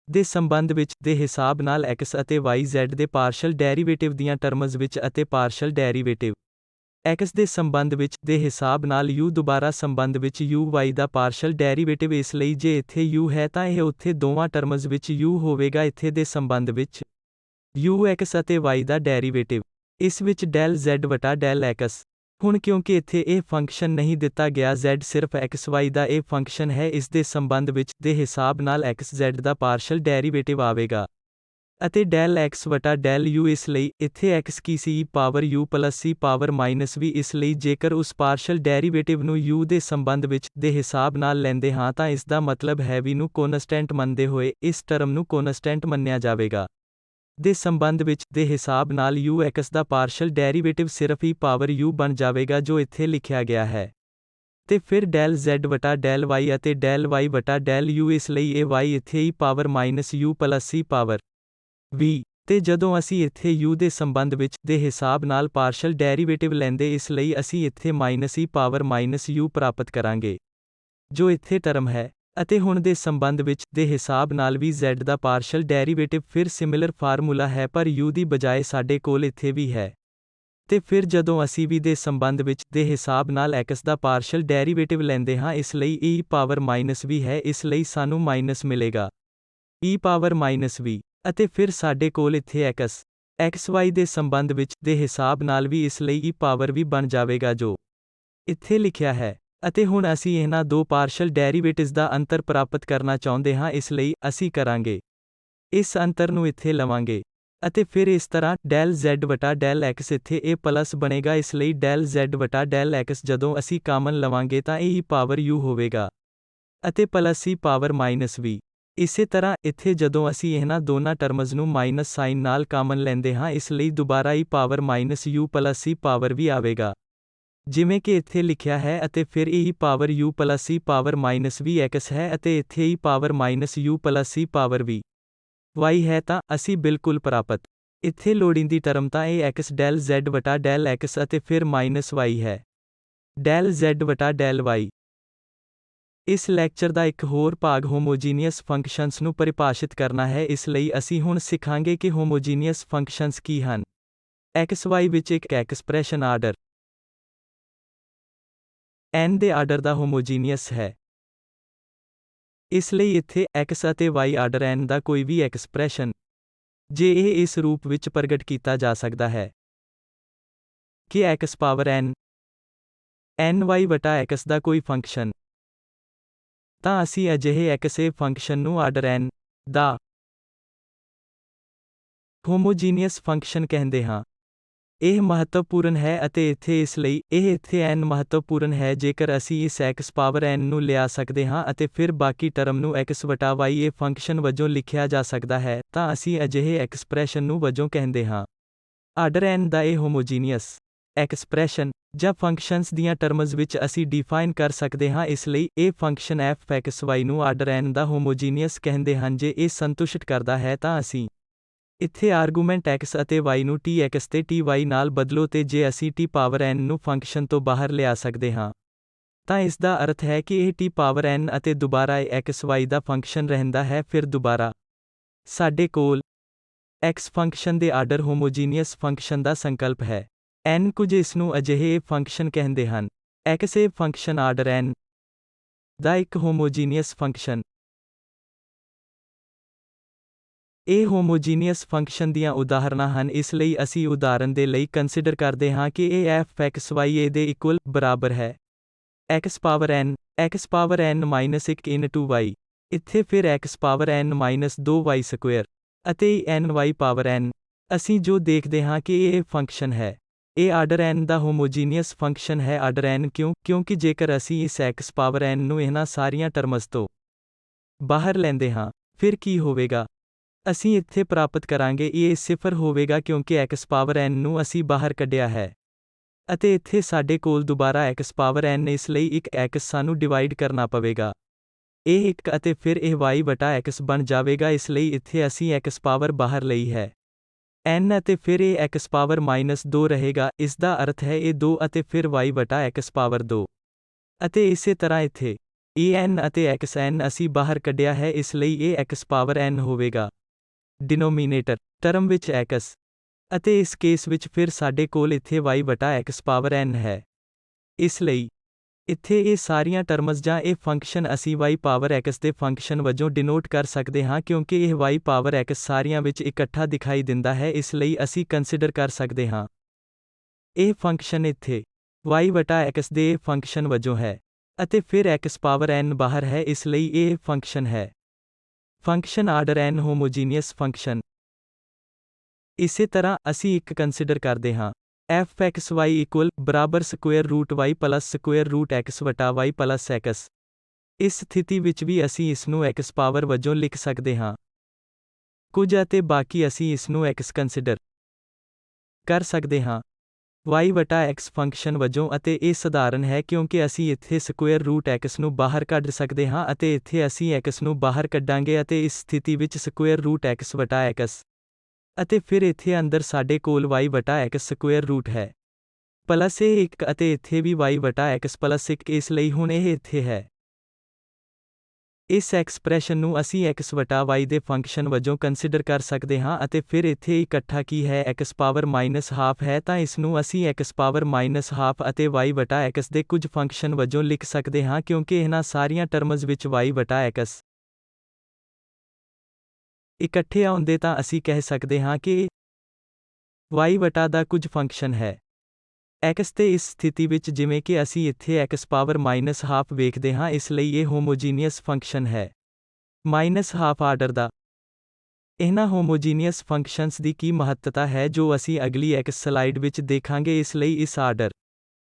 ਦੇ ਸੰਬੰਧ ਵਿੱਚ ਦੇ ਹਿਸਾਬ ਨਾਲ x ਅਤੇ y z ਦੇ ਪਾਰਸ਼ਲ ਡੈਰੀਵੇਟਿਵ ਦੀਆਂ ਟਰਮਜ਼ ਵਿੱਚ ਅਤੇ ਪਾਰਸ਼ਲ ਡੈਰੀਵੇਟਿਵ x ਦੇ ਸੰਬੰਧ ਵਿੱਚ ਦੇ ਹਿਸਾਬ ਨਾਲ u ਦੁਬਾਰਾ ਸੰਬੰਧ ਵਿੱਚ u y ਦਾ ਪਾਰਸ਼ਲ ਡੈਰੀਵੇਟਿਵ ਇਸ ਲਈ ਜੇ ਇੱਥੇ u ਹੈ ਤਾਂ ਇਹ ਉੱਥੇ ਦੋਵਾਂ ਟਰਮਜ਼ ਵਿੱਚ u ਹੋਵੇਗਾ ਇੱਥੇ ਦੇ ਸੰਬੰਧ ਵਿੱਚ u x ਅਤੇ y ਦਾ ਡੈਰੀਵੇਟਿਵ ਇਸ ਵਿੱਚ del z ਵਟਾ del x। ਹੁਣ ਕਿਉਂਕਿ ਇੱਥੇ ਇਹ ਫੰਕਸ਼ਨ ਨਹੀਂ ਦਿੱਤਾ ਗਿਆ z ਸਿਰਫ xy ਦਾ ਇਹ ਫੰਕਸ਼ਨ ਹੈ ਇਸ ਦੇ ਸੰਬੰਧ ਵਿੱਚ ਦੇ ਹਿਸਾਬ ਨਾਲ x z ਦਾ ਪਾਰਸ਼ਲ ਡੈਰੀਵੇਟਿਵ ਆਵੇਗਾ ਅਤੇ del x ਵਟਾ del u ਇਸ ਲਈ ਇੱਥੇ x ਕੀ c power u plus c power minus v ਇਸ ਲਈ ਜੇਕਰ ਉਸ ਪਾਰਸ਼ਲ ਡੈਰੀਵੇਟਿਵ ਨੂੰ u ਦੇ ਸੰਬੰਧ ਵਿੱਚ ਦੇ ਹਿਸਾਬ ਨਾਲ ਲੈਂਦੇ ਹਾਂ ਤਾਂ ਇਸ ਦਾ ਮਤਲਬ ਹੈ v ਨੂੰ ਕੋਨਸਟੈਂਟ ਮੰਨਦੇ ਹੋਏ ਇਸ ਟਰਮ ਨੂੰ ਕੋਨਸਟੈਂਟ ਮੰਨਿਆ ਜਾਵੇਗਾ। ਦੇ ਸੰਬੰਧ ਵਿੱਚ ਦੇ ਹਿਸਾਬ ਨਾਲ u x ਦਾ ਪਾਰਸ਼ਲ ਡੈਰੀਵੇਟਿਵ ਸਿਰਫ e ਪਾਵਰ u ਬਣ ਜਾਵੇਗਾ ਜੋ ਇੱਥੇ ਲਿਖਿਆ ਗਿਆ ਹੈ। ਤੇ ਫਿਰ del z ਵਟਾ del y ਅਤੇ del y ਵਟਾ del u ਇਸ ਲਈ ਇਹ y ਇੱਥੇ e power minus u plus c power v ਤੇ ਜਦੋਂ ਅਸੀਂ ਇੱਥੇ u ਦੇ ਸੰਬੰਧ ਵਿੱਚ ਦੇ ਹਿਸਾਬ ਨਾਲ ਪਾਰਸ਼ਲ ਡੈਰੀਵੇਟਿਵ ਲੈਂਦੇ ਇਸ ਲਈ ਅਸੀਂ ਇੱਥੇ minus e power minus u ਪ੍ਰਾਪਤ ਕਰਾਂਗੇ ਜੋ ਇੱਥੇ ਟਰਮ ਹੈ। ਅਤੇ ਹੁਣ ਦੇ ਸੰਬੰਧ ਵਿੱਚ ਦੇ ਹਿਸਾਬ ਨਾਲ ਵੀ z ਦਾ ਪਾਰਸ਼ਲ ਡੈਰੀਵੇਟਿਵ ਫਿਰ ਸਿਮਿਲਰ ਫਾਰਮੂਲਾ ਹੈ ਪਰ u ਦੀ ਬਜਾਏ ਸਾਡੇ ਕੋਲ ਇੱਥੇ ਵੀ ਹੈ। ਤੇ ਫਿਰ ਜਦੋਂ ਅਸੀਂ v ਦੇ ਸੰਬੰਧ ਵਿੱਚ ਦੇ ਹਿਸਾਬ ਨਾਲ x ਦਾ ਪਾਰਸ਼ਲ ਡੈਰੀਵੇਟਿਵ ਲੈਂਦੇ ਹਾਂ ਇਸ ਲਈ e ਪਾਵਰ ਮਾਈਨਸ v ਹੈ ਇਸ ਲਈ ਸਾਨੂੰ ਮਾਈਨਸ ਮਿਲੇਗਾ e ਪਾਵਰ ਮਾਈਨਸ v ਅਤੇ ਫਿਰ ਸਾਡੇ ਕੋਲ ਇੱਥੇ x xy ਦੇ ਸੰਬੰਧ ਵਿੱਚ ਦੇ ਹਿਸਾਬ ਨਾਲ ਵੀ ਇਸ ਲਈ e ਪਾਵਰ v ਬਣ ਜਾਵੇਗਾ ਜੋ ਇੱਥੇ ਲਿਖਿਆ ਹੈ। ਅਤੇ ਹੁਣ ਅਸੀਂ ਇਹਨਾਂ ਦੋ ਪਾਰਸ਼ਲ ਡੈਰੀਵੇਟਿਵਸ ਦਾ ਅੰਤਰ ਪ੍ਰਾਪਤ ਕਰਨਾ ਚਾਹੁੰਦੇ ਹਾਂ ਇਸ ਲਈ ਅਸੀਂ ਕਰਾਂਗੇ ਇਸ ਅੰਤਰ ਨੂੰ ਇੱਥੇ ਲਵਾਂਗੇ ਅਤੇ ਫਿਰ ਇਸ ਤਰ੍ਹਾਂ del z ਵਟਾ del x ਇੱਥੇ ਇਹ ਪਲੱਸ ਬਣੇਗਾ ਇਸ ਲਈ del z ਵਟਾ del x ਜਦੋਂ ਅਸੀਂ ਕਾਮਨ ਲਵਾਂਗੇ ਤਾਂ ਇਹ e ਪਾਵਰ u ਹੋਵੇਗਾ ਅਤੇ plus e power minus v। ਇਸੇ ਤਰ੍ਹਾਂ ਇੱਥੇ ਜਦੋਂ ਅਸੀਂ ਇਹਨਾਂ ਦੋਨਾਂ ਟਰਮਜ਼ ਨੂੰ ਮਾਈਨਸ ਸਾਈਨ ਨਾਲ ਕਾਮਨ ਲੈਂਦੇ ਹਾਂ ਇਸ ਲਈ ਦੁਬਾਰਾ e power minus u plus e power v ਆਵੇਗਾ ਜਿਵੇਂ ਕਿ ਇੱਥੇ ਲਿਖਿਆ ਹੈ ਅਤੇ ਫਿਰ e power u plus e power minus v x ਹੈ ਅਤੇ ਇੱਥੇ e power minus u plus e power v y ਹੈ ਤਾਂ ਅਸੀਂ ਬਿਲਕੁਲ ਪ੍ਰਾਪਤ ਇੱਥੇ ਲੋੜੀਂਦੀ ਟਰਮ ਤਾਂ ਇਹ x del z ਵਟਾ del x ਅਤੇ ਫਿਰ ਮਾਈਨਸ y ਹੈ। del z ਵਟਾ del y। ਇਸ ਲੈਕਚਰ ਦਾ ਇੱਕ ਹੋਰ ਭਾਗ ਹੋਮੋਜੀਨੀਅਸ ਫੰਕਸ਼ਨਸ ਨੂੰ ਪਰਿਭਾਸ਼ਿਤ ਕਰਨਾ ਹੈ। ਇਸ ਲਈ ਅਸੀਂ ਹੁਣ ਸਿੱਖਾਂਗੇ ਕਿ ਹੋਮੋਜੀਨੀਅਸ ਫੰਕਸ਼ਨਸ ਕੀ ਹਨ। xy ਵਿੱਚ ਇੱਕ ਐਕਸਪ੍ਰੈਸ਼ਨ ਆਰਡਰ n ਦੇ ਆਰਡਰ ਦਾ ਹੋਮੋਜੀਨੀਅਸ ਹੈ। ਇਸ ਲਈ ਇੱਥੇ x ਅਤੇ y ਆਰਡਰ n ਦਾ ਕੋਈ ਵੀ ਐਕਸਪ੍ਰੈਸ਼ਨ, ਜੇ ਇਹ ਇਸ ਰੂਪ ਵਿੱਚ ਪ੍ਰਗਟ ਕੀਤਾ ਜਾ ਸਕਦਾ ਹੈ ਕਿ x ਪਾਵਰ n ny ਵਟਾ x ਦਾ ਕੋਈ ਫੰਕਸ਼ਨ, ਤਾਂ ਅਸੀਂ ਅਜਿਹੇ x ਫੰਕਸ਼ਨ ਨੂੰ ਆਰਡਰ n ਦਾ ਹੋਮੋਜੀਨੀਅਸ ਫੰਕਸ਼ਨ ਕਹਿੰਦੇ ਹਾਂ। ਇਹ ਮਹੱਤਵਪੂਰਨ ਹੈ ਅਤੇ ਇੱਥੇ ਇਸ ਲਈ ਇਹ ਇੱਥੇ n ਮਹੱਤਵਪੂਰਨ ਹੈ ਜੇਕਰ ਅਸੀਂ ਇਸ x ਪਾਵਰ n ਨੂੰ ਲਿਆ ਸਕਦੇ ਹਾਂ ਅਤੇ ਫਿਰ ਬਾਕੀ ਟਰਮ ਨੂੰ x ਵਟਾ y ਇਹ ਫੰਕਸ਼ਨ ਵਜੋਂ ਲਿਖਿਆ ਜਾ ਸਕਦਾ ਹੈ, ਤਾਂ ਅਸੀਂ ਅਜਿਹੇ ਐਕਸਪ੍ਰੈਸ਼ਨ ਨੂੰ ਵਜੋਂ ਕਹਿੰਦੇ ਹਾਂ। ਆਰਡਰ n ਦਾ ਇਹ ਹੋਮੋਜੀਨੀਅਸ ਐਕਸਪ੍ਰੈਸ਼ਨ ਜਾਂ ਫੰਕਸ਼ਨਸ ਦੀਆਂ ਟਰਮਜ਼ ਵਿੱਚ ਅਸੀਂ ਡਿਫਾਈਨ ਕਰ ਸਕਦੇ ਹਾਂ। ਇਸ ਲਈ ਇਹ ਫੰਕਸ਼ਨ f(x, y) ਨੂੰ ਆਰਡਰ n ਦਾ ਹੋਮੋਜੀਨੀਅਸ ਕਹਿੰਦੇ ਹਨ। ਜੇ ਇਹ ਸੰਤੁਸ਼ਟ ਕਰਦਾ ਹੈ ਤਾਂ ਅਸੀਂ ਇੱਥੇ ਆਰਗੂਮੈਂਟ x ਅਤੇ y ਨੂੰ tx ਤੇ ty ਨਾਲ ਬਦਲੋ ਤੇ ਜੇ ਅਸੀਂ t ਪਾਵਰ n ਨੂੰ ਫੰਕਸ਼ਨ ਤੋਂ ਬਾਹਰ ਲਿਆ ਸਕਦੇ ਹਾਂ, ਤਾਂ ਇਸ ਦਾ ਅਰਥ ਹੈ ਕਿ ਇਹ t ਪਾਵਰ n ਅਤੇ ਦੁਬਾਰਾ ਇਹ x y ਦਾ ਫੰਕਸ਼ਨ ਰਹਿੰਦਾ ਹੈ। ਫਿਰ ਦੁਬਾਰਾ ਸਾਡੇ ਕੋਲ x ਫੰਕਸ਼ਨ ਦੇ ਆਰਡਰ ਹੋਮੋਜੀਨੀਅਸ ਫੰਕਸ਼ਨ ਦਾ ਸੰਕਲਪ ਹੈ। n ਕੁਝ ਇਸ ਨੂੰ ਅਜਿਹੇ ਫੰਕਸ਼ਨ ਕਹਿੰਦੇ ਹਨ। x ਇਹ ਫੰਕਸ਼ਨ ਆਰਡਰ n ਦਾ ਇੱਕ ਹੋਮੋਜੀਨੀਅਸ ਫੰਕਸ਼ਨ। ਇਹ ਹੋਮੋਜੀਨੀਅਸ ਫੰਕਸ਼ਨ ਦੀਆਂ ਉਦਾਹਰਨਾਂ ਹਨ। ਇਸ ਲਈ ਅਸੀਂ ਉਦਾਹਰਨ ਦੇ ਲਈ ਕੰਸੀਡਰ ਕਰਦੇ ਹਾਂ ਕਿ ਇਹ f(x, y) ਦੇ ਇਕੁਅਲ ਬਰਾਬਰ ਹੈ x power n minus 1 into y, ਇੱਥੇ ਫਿਰ x power n minus 2y square ਅਤੇ ny ਪਾਵਰ n। ਅਸੀਂ ਜੋ ਦੇਖਦੇ ਹਾਂ ਕਿ ਇਹ ਫੰਕਸ਼ਨ ਹੈ, ਇਹ ਆਰਡਰ n ਦਾ ਹੋਮੋਜੀਨੀਅਸ ਫੰਕਸ਼ਨ ਹੈ। ਆਰਡਰ n ਕਿਉਂ? ਕਿਉਂਕਿ ਜੇਕਰ ਅਸੀਂ ਇਸ x ਪਾਵਰ n ਨੂੰ ਇਹਨਾਂ ਸਾਰੀਆਂ ਟਰਮਜ਼ ਤੋਂ ਬਾਹਰ ਲੈਂਦੇ ਹਾਂ, ਫਿਰ ਕੀ ਹੋਵੇਗਾ? ਅਸੀਂ ਇੱਥੇ ਪ੍ਰਾਪਤ ਕਰਾਂਗੇ ਇਹ 0 ਹੋਵੇਗਾ ਕਿਉਂਕਿ x ਪਾਵਰ n ਨੂੰ ਅਸੀਂ ਬਾਹਰ ਕੱਢਿਆ ਹੈ। ਅਤੇ ਇੱਥੇ ਸਾਡੇ ਕੋਲ ਦੁਬਾਰਾ x ਪਾਵਰ n, ਇਸ ਲਈ ਇੱਕ x ਸਾਨੂੰ ਡਿਵਾਈਡ ਕਰਨਾ ਪਵੇਗਾ। ਇਹ 1 ਅਤੇ ਫਿਰ ਇਹ y ਵਟਾ x ਬਣ ਜਾਵੇਗਾ। ਇਸ ਲਈ ਇੱਥੇ ਅਸੀਂ x ਪਾਵਰ ਬਾਹਰ ਲਈ ਹੈ n ਅਤੇ ਫਿਰ ਇਹ x ਪਾਵਰ ਮਾਈਨਸ 2 ਰਹੇਗਾ। ਇਸ ਦਾ ਅਰਥ ਹੈ ਇਹ 2 ਅਤੇ ਫਿਰ y ਵਟਾ x ਪਾਵਰ 2। ਅਤੇ ਇਸੇ ਤਰ੍ਹਾਂ ਇੱਥੇ ਇਹ n ਅਤੇ x n ਅਸੀਂ ਬਾਹਰ ਕੱਢਿਆ ਹੈ, ਇਸ ਲਈ ਇਹ x ਪਾਵਰ n ਹੋਵੇਗਾ। ਡਿਨੋਮੀਨੇਟਰ ਟਰਮ ਵਿੱਚ x, ਅਤੇ ਇਸ ਕੇਸ ਵਿੱਚ ਫਿਰ ਸਾਡੇ ਕੋਲ ਇੱਥੇ y ਵਟਾ x ਪਾਵਰ n ਹੈ। ਇਸ ਲਈ ਇੱਥੇ ਇਹ ਸਾਰੀਆਂ ਟਰਮਜ਼ ਜਾਂ ਇਹ ਫੰਕਸ਼ਨ ਅਸੀਂ y ਪਾਵਰ x ਦੇ ਫੰਕਸ਼ਨ ਵਜੋਂ ਡਿਨੋਟ ਕਰ ਸਕਦੇ ਹਾਂ ਕਿਉਂਕਿ ਇਹ y ਪਾਵਰ x ਸਾਰੀਆਂ ਵਿੱਚ ਇਕੱਠਾ ਦਿਖਾਈ ਦਿੰਦਾ ਹੈ। ਇਸ ਲਈ ਅਸੀਂ ਕੰਸੀਡਰ ਕਰ ਸਕਦੇ ਹਾਂ ਇਹ ਫੰਕਸ਼ਨ ਇੱਥੇ y ਵਟਾ x ਦੇ ਇਹ ਫੰਕਸ਼ਨ ਵਜੋਂ ਹੈ ਅਤੇ ਫਿਰ x ਪਾਵਰ n ਬਾਹਰ ਹੈ, ਇਸ ਲਈ ਇਹ ਫੰਕਸ਼ਨ ਹੈ। Function order n homogeneous function. ਇਸੇ ਤਰ੍ਹਾਂ ਅਸੀਂ ਇੱਕ ਕੰਸੀਡਰ ਕਰਦੇ ਹਾਂ f(x, y) ਇਕੁਅਲ ਬਰਾਬਰ square root y plus square root x ਵਟਾ y ਪਲਸ x। ਇਸ ਸਥਿਤੀ ਵਿੱਚ ਵੀ ਅਸੀਂ ਇਸ ਨੂੰ x ਪਾਵਰ ਵਜੋਂ ਲਿਖ ਸਕਦੇ ਹਾਂ ਕੁਝ ਅਤੇ ਬਾਕੀ ਅਸੀਂ ਇਸ ਨੂੰ x ਕੰਸੀਡਰ ਕਰ ਸਕਦੇ ਹਾਂ y ਵਟਾ x ਫੰਕਸ਼ਨ ਵਜੋਂ। ਅਤੇ ਇਹ ਸਧਾਰਨ ਹੈ ਕਿਉਂਕਿ ਅਸੀਂ ਇੱਥੇ ਸਕੁਏਅਰ ਰੂਟ x ਨੂੰ ਬਾਹਰ ਕੱਢ ਸਕਦੇ ਹਾਂ ਅਤੇ ਇੱਥੇ ਅਸੀਂ x ਨੂੰ ਬਾਹਰ ਕੱਢਾਂਗੇ ਅਤੇ ਇਸ ਸਥਿਤੀ ਵਿੱਚ ਸਕੁਏਅਰ ਰੂਟ x ਵਟਾ x। ਅਤੇ ਫਿਰ ਇੱਥੇ ਅੰਦਰ ਸਾਡੇ ਕੋਲ y ਵਟਾ x ਸਕੁਏਅਰ ਰੂਟ ਹੈ ਪਲਸ ਇਹ 1 ਅਤੇ ਇੱਥੇ ਵੀ y ਵਟਾ x ਪਲਸ 1। ਇਸ ਲਈ ਹੁਣ ਇਹ ਇੱਥੇ ਹੈ। ਇਸ ਐਕਸਪ੍ਰੈਸ਼ਨ ਨੂੰ ਅਸੀਂ x ਵਟਾ y ਦੇ ਫੰਕਸ਼ਨ ਵਜੋਂ ਕੰਸੀਡਰ ਕਰ ਸਕਦੇ ਹਾਂ ਅਤੇ ਫਿਰ ਇੱਥੇ ਇਕੱਠਾ ਕੀ ਹੈ x ਪਾਵਰ ਮਾਈਨਸ ਹਾਫ ਹੈ, ਤਾਂ ਇਸ ਨੂੰ ਅਸੀਂ x ਪਾਵਰ ਮਾਈਨਸ ਹਾਫ ਅਤੇ y ਵਟਾ x ਦੇ ਕੁਝ ਫੰਕਸ਼ਨ ਵਜੋਂ ਲਿਖ ਸਕਦੇ ਹਾਂ ਕਿਉਂਕਿ ਇਹਨਾਂ ਸਾਰੀਆਂ ਟਰਮਜ਼ ਵਿੱਚ y ਵਟਾ x ਇਕੱਠੇ ਆਉਂਦੇ ਤਾਂ ਅਸੀਂ ਕਹਿ ਸਕਦੇ ਹਾਂ ਕਿ y ਵਟਾ ਦਾ ਕੁਝ ਫੰਕਸ਼ਨ ਹੈ x ਤੇ ਇਸ ਸਥਿਤੀ ਵਿੱਚ ਜਿਵੇਂ ਕਿ ਅਸੀਂ ਇੱਥੇ x ਪਾਵਰ ਮਾਈਨਸ ਹਾਫ ਵੇਖਦੇ ਹਾਂ, ਇਸ ਲਈ ਇਹ ਹੋਮੋਜੀਨੀਅਸ ਫੰਕਸ਼ਨ ਹੈ ਮਾਈਨਸ ਹਾਫ ਆਰਡਰ ਦਾ। ਇਹਨਾਂ ਹੋਮੋਜੀਨੀਅਸ ਫੰਕਸ਼ਨਸ ਦੀ ਕੀ ਮਹੱਤਤਾ ਹੈ ਜੋ ਅਸੀਂ ਅਗਲੀ ਸਲਾਈਡ ਵਿੱਚ ਦੇਖਾਂਗੇ। ਇਸ ਲਈ ਇਸ ਆਰਡਰ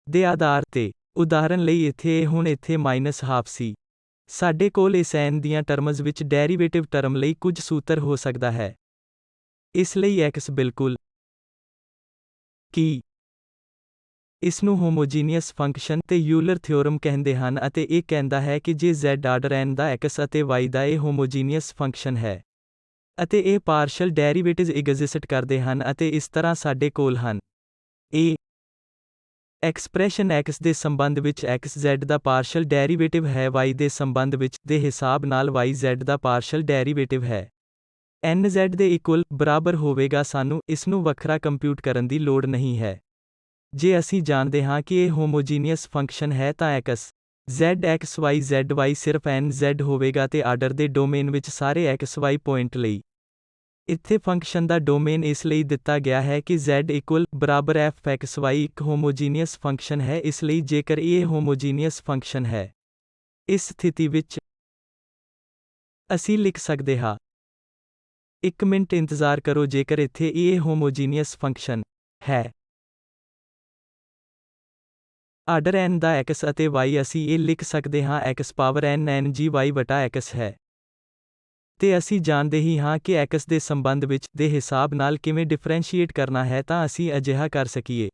ਦੇ ਆਧਾਰ ਤੇ ਉਦਾਹਰਨ ਲਈ ਇੱਥੇ ਇਹ ਹੁਣ ਇੱਥੇ ਮਾਈਨਸ ਹਾਫ ਸੀ। ਸਾਡੇ ਕੋਲ ਇਸ n ਦੀਆਂ ਟਰਮਜ਼ ਵਿੱਚ ਡੈਰੀਵੇਟਿਵ ਟਰਮ ਲਈ ਕੁਝ ਸੂਤਰ ਹੋ ਸਕਦਾ ਹੈ। ਇਸ ਲਈ x ਬਿਲਕੁਲ ਕੀ ਇਸ ਨੂੰ ਹੋਮੋਜੀਨੀਅਸ ਫੰਕਸ਼ਨ ਤੇ ਯੂਲਰ ਥਿਓਰਮ ਕਹਿੰਦੇ ਹਨ ਅਤੇ ਇਹ ਕਹਿੰਦਾ ਹੈ ਕਿ ਜੇ z ਆਰਡਰ n ਦਾ x ਅਤੇ y ਦਾ ਇਹ ਹੋਮੋਜੀਨੀਅਸ ਫੰਕਸ਼ਨ ਹੈ ਅਤੇ ਇਹ ਪਾਰਸ਼ਲ ਡੈਰੀਵੇਟਿਵਜ਼ ਐਗਜ਼ਿਸਟ ਕਰਦੇ ਹਨ ਅਤੇ ਇਸ ਤਰ੍ਹਾਂ ਸਾਡੇ ਕੋਲ ਹਨ। ਇਹ ਐਕਸਪ੍ਰੈਸ਼ਨ x ਦੇ ਸੰਬੰਧ ਵਿੱਚ xz ਦਾ ਪਾਰਸ਼ਲ ਡੈਰੀਵੇਟਿਵ ਹੈ, y ਦੇ ਸੰਬੰਧ ਵਿੱਚ ਦੇ ਹਿਸਾਬ ਨਾਲ yz ਦਾ ਪਾਰਸ਼ਲ ਡੈਰੀਵੇਟਿਵ ਹੈ। nz ਦੇ ਇਕੁਅਲ ਬਰਾਬਰ ਹੋਵੇਗਾ। ਸਾਨੂੰ ਇਸ ਨੂੰ ਵੱਖਰਾ ਕੰਪਿਊਟ ਕਰਨ ਦੀ ਲੋੜ ਨਹੀਂ ਹੈ। ਜੇ ਅਸੀਂ ਜਾਣਦੇ ਹਾਂ ਕਿ ਇਹ ਹੋਮੋਜੀਨੀਅਸ ਫੰਕਸ਼ਨ ਹੈ ਤਾਂ x z x y z y ਸਿਰਫ nz ਹੋਵੇਗਾ ਤੇ ਆਰਡਰ ਦੇ ਡੋਮੇਨ ਵਿੱਚ ਸਾਰੇ x y ਪੁਆਇੰਟ ਲਈ। ਇੱਥੇ ਫੰਕਸ਼ਨ ਦਾ ਡੋਮੇਨ ਇਸ ਲਈ ਦਿੱਤਾ ਗਿਆ ਹੈ ਕਿ z ਇਕੁਅਲ ਬਰਾਬਰ f x y ਇੱਕ ਹੋਮੋਜੀਨੀਅਸ ਫੰਕਸ਼ਨ ਹੈ। ਇਸ ਲਈ ਜੇਕਰ ਇਹ ਹੋਮੋਜੀਨੀਅਸ ਫੰਕਸ਼ਨ ਹੈ, ਇਸ ਸਥਿਤੀ ਵਿੱਚ ਅਸੀਂ ਲਿਖ ਸਕਦੇ ਹਾਂ। ਇੱਕ ਮਿੰਟ ਇੰਤਜ਼ਾਰ ਕਰੋ। ਜੇਕਰ ਇੱਥੇ ਇਹ ਹੋਮੋਜੀਨੀਅਸ ਫੰਕਸ਼ਨ ਹੈ, ਆਰਡਰ n ਦਾ x ਅਤੇ y, ਅਸੀਂ ਇਹ ਲਿਖ ਸਕਦੇ ਹਾਂ x power n n g y ਵਟਾ x ਹੈ। ਤੇ ਅਸੀਂ ਜਾਣਦੇ ਹੀ ਹਾਂ ਕਿ x ਦੇ ਸੰਬੰਧ ਵਿੱਚ ਦੇ ਹਿਸਾਬ ਨਾਲ ਕਿਵੇਂ ਡਿਫਰੈਂਸ਼ੀਏਟ ਕਰਨਾ ਹੈ ਤਾਂ ਅਸੀਂ ਅਜਿਹਾ ਕਰ ਸਕੀਏ।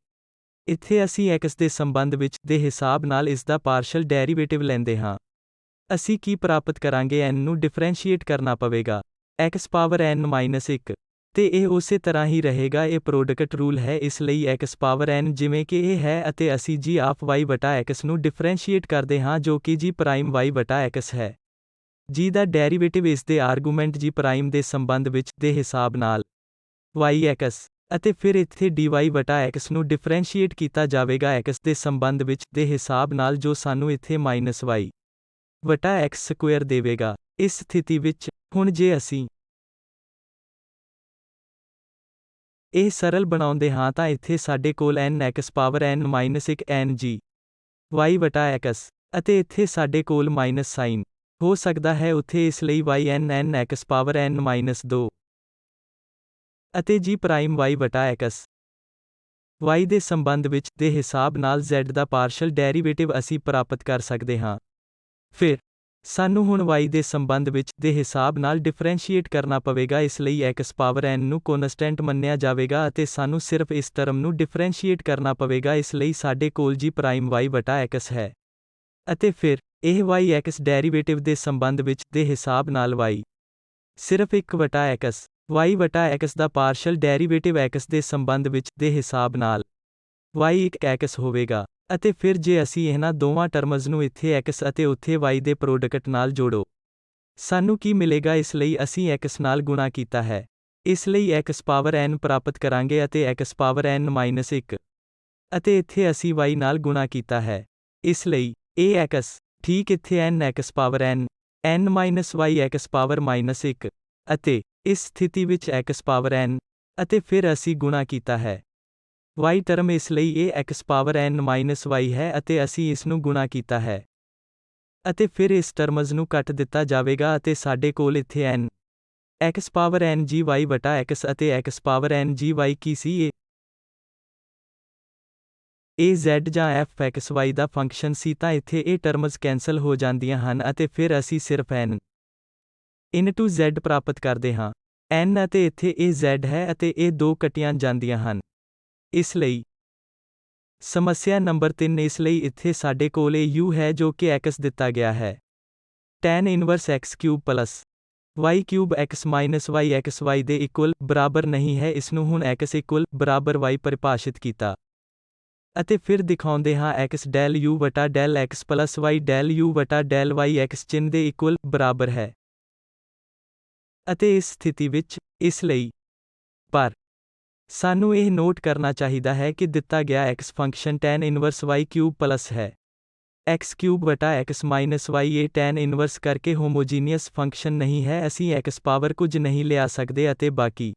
ਇੱਥੇ ਅਸੀਂ x ਦੇ ਸੰਬੰਧ ਵਿੱਚ ਦੇ ਹਿਸਾਬ ਨਾਲ ਇਸ ਦਾ ਪਾਰਸ਼ਲ ਡੈਰੀਵੇਟਿਵ ਲੈਂਦੇ ਹਾਂ। ਅਸੀਂ ਕੀ ਪ੍ਰਾਪਤ ਕਰਾਂਗੇ? n ਨੂੰ ਡਿਫਰੈਂਸ਼ੀਏਟ ਕਰਨਾ ਪਵੇਗਾ x ਪਾਵਰ n-1 ਤੇ ਇਹ ਉਸੇ ਤਰ੍ਹਾਂ ਹੀ ਰਹੇਗਾ। ਇਹ ਪ੍ਰੋਡਕਟ ਰੂਲ ਹੈ, ਇਸ ਲਈ x ਪਾਵਰ n ਜਿਵੇਂ ਕਿ ਇਹ ਹੈ ਅਤੇ ਅਸੀਂ g ਆਫ y ਵਟਾ x ਨੂੰ ਡਿਫਰੈਂਸ਼ੀਏਟ ਕਰਦੇ ਹਾਂ ਜੋ ਕਿ g ਪ੍ਰਾਈਮ y ਵਟਾ x ਹੈ। g ਦਾ ਡੈਰੀਵੇਟਿਵ ਇਸ ਦੇ ਆਰਗੂਮੈਂਟ g ਪ੍ਰਾਈਮ ਦੇ ਸੰਬੰਧ ਵਿੱਚ ਦੇ ਹਿਸਾਬ ਨਾਲ y x ਅਤੇ ਫਿਰ ਇੱਥੇ dy ਵਟਾ x ਨੂੰ ਡਿਫਰੈਂਸ਼ੀਏਟ ਕੀਤਾ ਜਾਵੇਗਾ x ਦੇ ਸੰਬੰਧ ਵਿੱਚ ਦੇ ਹਿਸਾਬ ਨਾਲ ਜੋ ਸਾਨੂੰ ਇੱਥੇ ਮਾਈਨਸ y ਵਟਾ x ਸਕੁਏਅਰ ਦੇਵੇਗਾ। ਇਸ ਸਥਿਤੀ ਵਿੱਚ ਹੁਣ ਜੇ ਅਸੀਂ ਇਹ ਸਰਲ ਬਣਾਉਂਦੇ ਹਾਂ ਤਾਂ ਇੱਥੇ ਸਾਡੇ ਕੋਲ n x power n-1 n g y ਵਟਾ x ਅਤੇ ਇੱਥੇ ਸਾਡੇ ਕੋਲ ਮਾਈਨਸ ਸਾਈਨ ਹੋ ਸਕਦਾ ਹੈ ਉੱਥੇ, ਇਸ ਲਈ y n n x power n-2 ਅਤੇ g ਪ੍ਰਾਈਮ y ਵਟਾ x y ਦੇ ਸੰਬੰਧ ਵਿੱਚ ਦੇ ਹਿਸਾਬ ਨਾਲ z ਦਾ ਪਾਰਸ਼ਲ ਡੈਰੀਵੇਟਿਵ ਅਸੀਂ ਪ੍ਰਾਪਤ ਕਰ ਸਕਦੇ ਹਾਂ। ਫਿਰ ਸਾਨੂੰ ਹੁਣ y ਦੇ ਸੰਬੰਧ ਵਿੱਚ ਦੇ ਹਿਸਾਬ ਨਾਲ ਡਿਫਰੈਂਸ਼ੀਏਟ ਕਰਨਾ ਪਵੇਗਾ, ਇਸ ਲਈ x ਪਾਵਰ n ਨੂੰ ਕੌਨਸਟੈਂਟ ਮੰਨਿਆ ਜਾਵੇਗਾ ਅਤੇ ਸਾਨੂੰ ਸਿਰਫ ਇਸ ਟਰਮ ਨੂੰ ਡਿਫਰੈਂਸ਼ੀਏਟ ਕਰਨਾ ਪਵੇਗਾ, ਇਸ ਲਈ ਸਾਡੇ ਕੋਲ g ਪ੍ਰਾਈਮ y ਵਟਾ x ਹੈ। ਅਤੇ ਫਿਰ ਇਹ y x ਡੈਰੀਵੇਟਿਵ ਦੇ ਸੰਬੰਧ ਵਿੱਚ ਦੇ ਹਿਸਾਬ ਨਾਲ y ਸਿਰਫ 1 ਵਟਾ x y ਵਟਾ x ਦਾ ਪਾਰਸ਼ਲ ਡੈਰੀਵੇਟਿਵ x ਦੇ ਸੰਬੰਧ ਵਿੱਚ ਦੇ ਹਿਸਾਬ ਨਾਲ y 1 x ਹੋਵੇਗਾ। ਅਤੇ ਫਿਰ ਜੇ ਅਸੀਂ ਇਹਨਾਂ ਦੋਵਾਂ ਟਰਮਜ਼ ਨੂੰ ਇੱਥੇ x ਅਤੇ ਉੱਥੇ y ਦੇ ਪ੍ਰੋਡਕਟ ਨਾਲ ਜੋੜੋ, ਸਾਨੂੰ ਕੀ ਮਿਲੇਗਾ? ਇਸ ਲਈ ਅਸੀਂ x ਨਾਲ ਗੁਣਾ ਕੀਤਾ ਹੈ, ਇਸ ਲਈ x ਪਾਵਰ n ਪ੍ਰਾਪਤ ਕਰਾਂਗੇ ਅਤੇ x ਪਾਵਰ n-1 ਅਤੇ ਇੱਥੇ ਅਸੀਂ y ਨਾਲ ਗੁਣਾ ਕੀਤਾ ਹੈ, ਇਸ ਲਈ ਇਹ x ਠੀਕ ਇੱਥੇ n x power n n-y x power -1 ਅਤੇ ਇਸ ਸਥਿਤੀ ਵਿੱਚ x ਪਾਵਰ n ਅਤੇ ਫਿਰ ਅਸੀਂ ਗੁਣਾ ਕੀਤਾ ਹੈ y ਟਰਮ, ਇਸ ਲਈ ਇਹ x ਪਾਵਰ n-y ਹੈ ਅਤੇ ਅਸੀਂ ਇਸ ਨੂੰ ਗੁਣਾ ਕੀਤਾ ਹੈ ਅਤੇ ਫਿਰ ਇਸ ਟਰਮਜ਼ ਨੂੰ ਕੱਟ ਦਿੱਤਾ ਜਾਵੇਗਾ ਅਤੇ ਸਾਡੇ ਕੋਲ ਇੱਥੇ n x power n g y ਵਟਾ x ਅਤੇ x power n g y ਕੀ ਸੀ? ਇਹ z ਜਾਂ f x y ਦਾ ਫੰਕਸ਼ਨ ਸੀ ਤਾਂ ਇੱਥੇ ਇਹ ਟਰਮਜ਼ ਕੈਂਸਲ ਹੋ ਜਾਂਦੀਆਂ ਹਨ ਅਤੇ ਫਿਰ ਅਸੀਂ ਸਿਰਫ n ਇਨਟੂ z ਪ੍ਰਾਪਤ ਕਰਦੇ ਹਾਂ। n ਅਤੇ ਇੱਥੇ ਇਹ z ਹੈ ਅਤੇ ਇਹ ਦੋ ਕੱਟੀਆਂ ਜਾਂਦੀਆਂ ਹਨ। ਇਸ ਲਈ ਸਮੱਸਿਆ ਨੰਬਰ 3, ਇਸ ਲਈ ਇੱਥੇ ਸਾਡੇ ਕੋਲ ਇਹ u ਹੈ ਜੋ ਕਿ x ਦਿੱਤਾ ਗਿਆ ਹੈ। tan inverse x cube plus y cube x minus y x y ਦੇ ਇਕੁਅਲ ਬਰਾਬਰ ਨਹੀਂ ਹੈ। ਇਸ ਨੂੰ ਹੁਣ x ਇਕੁਅਲ ਬਰਾਬਰ y ਪਰਿਭਾਸ਼ਿਤ ਕੀਤਾ ਅਤੇ ਫਿਰ ਦਿਖਾਉਂਦੇ ਹਾਂ x ਡੈਲ u ਵਟਾ del x plus y del u ਵਟਾ ਡੈਲ y x ਚਿੰਨ੍ਹ ਦੇ ਇਕੁਅਲ ਬਰਾਬਰ ਹੈ। ਅਤੇ ਇਸ ਸਥਿਤੀ ਵਿੱਚ ਇਸ ਲਈ ਪਰ ਸਾਨੂੰ ਇਹ ਨੋਟ ਕਰਨਾ ਚਾਹੀਦਾ ਹੈ ਕਿ ਦਿੱਤਾ ਗਿਆ x function tan inverse y cube plus ਹੈ x ਕਿਊਬ ਵਟਾ x ਮਾਈਨਸ y। ਇਹ tan ਇਨਵਰਸ ਕਰਕੇ ਹੋਮੋਜੀਨੀਅਸ ਫੰਕਸ਼ਨ ਨਹੀਂ ਹੈ, ਅਸੀਂ x ਪਾਵਰ ਕੁਝ ਨਹੀਂ ਲਿਆ ਸਕਦੇ ਅਤੇ ਬਾਕੀ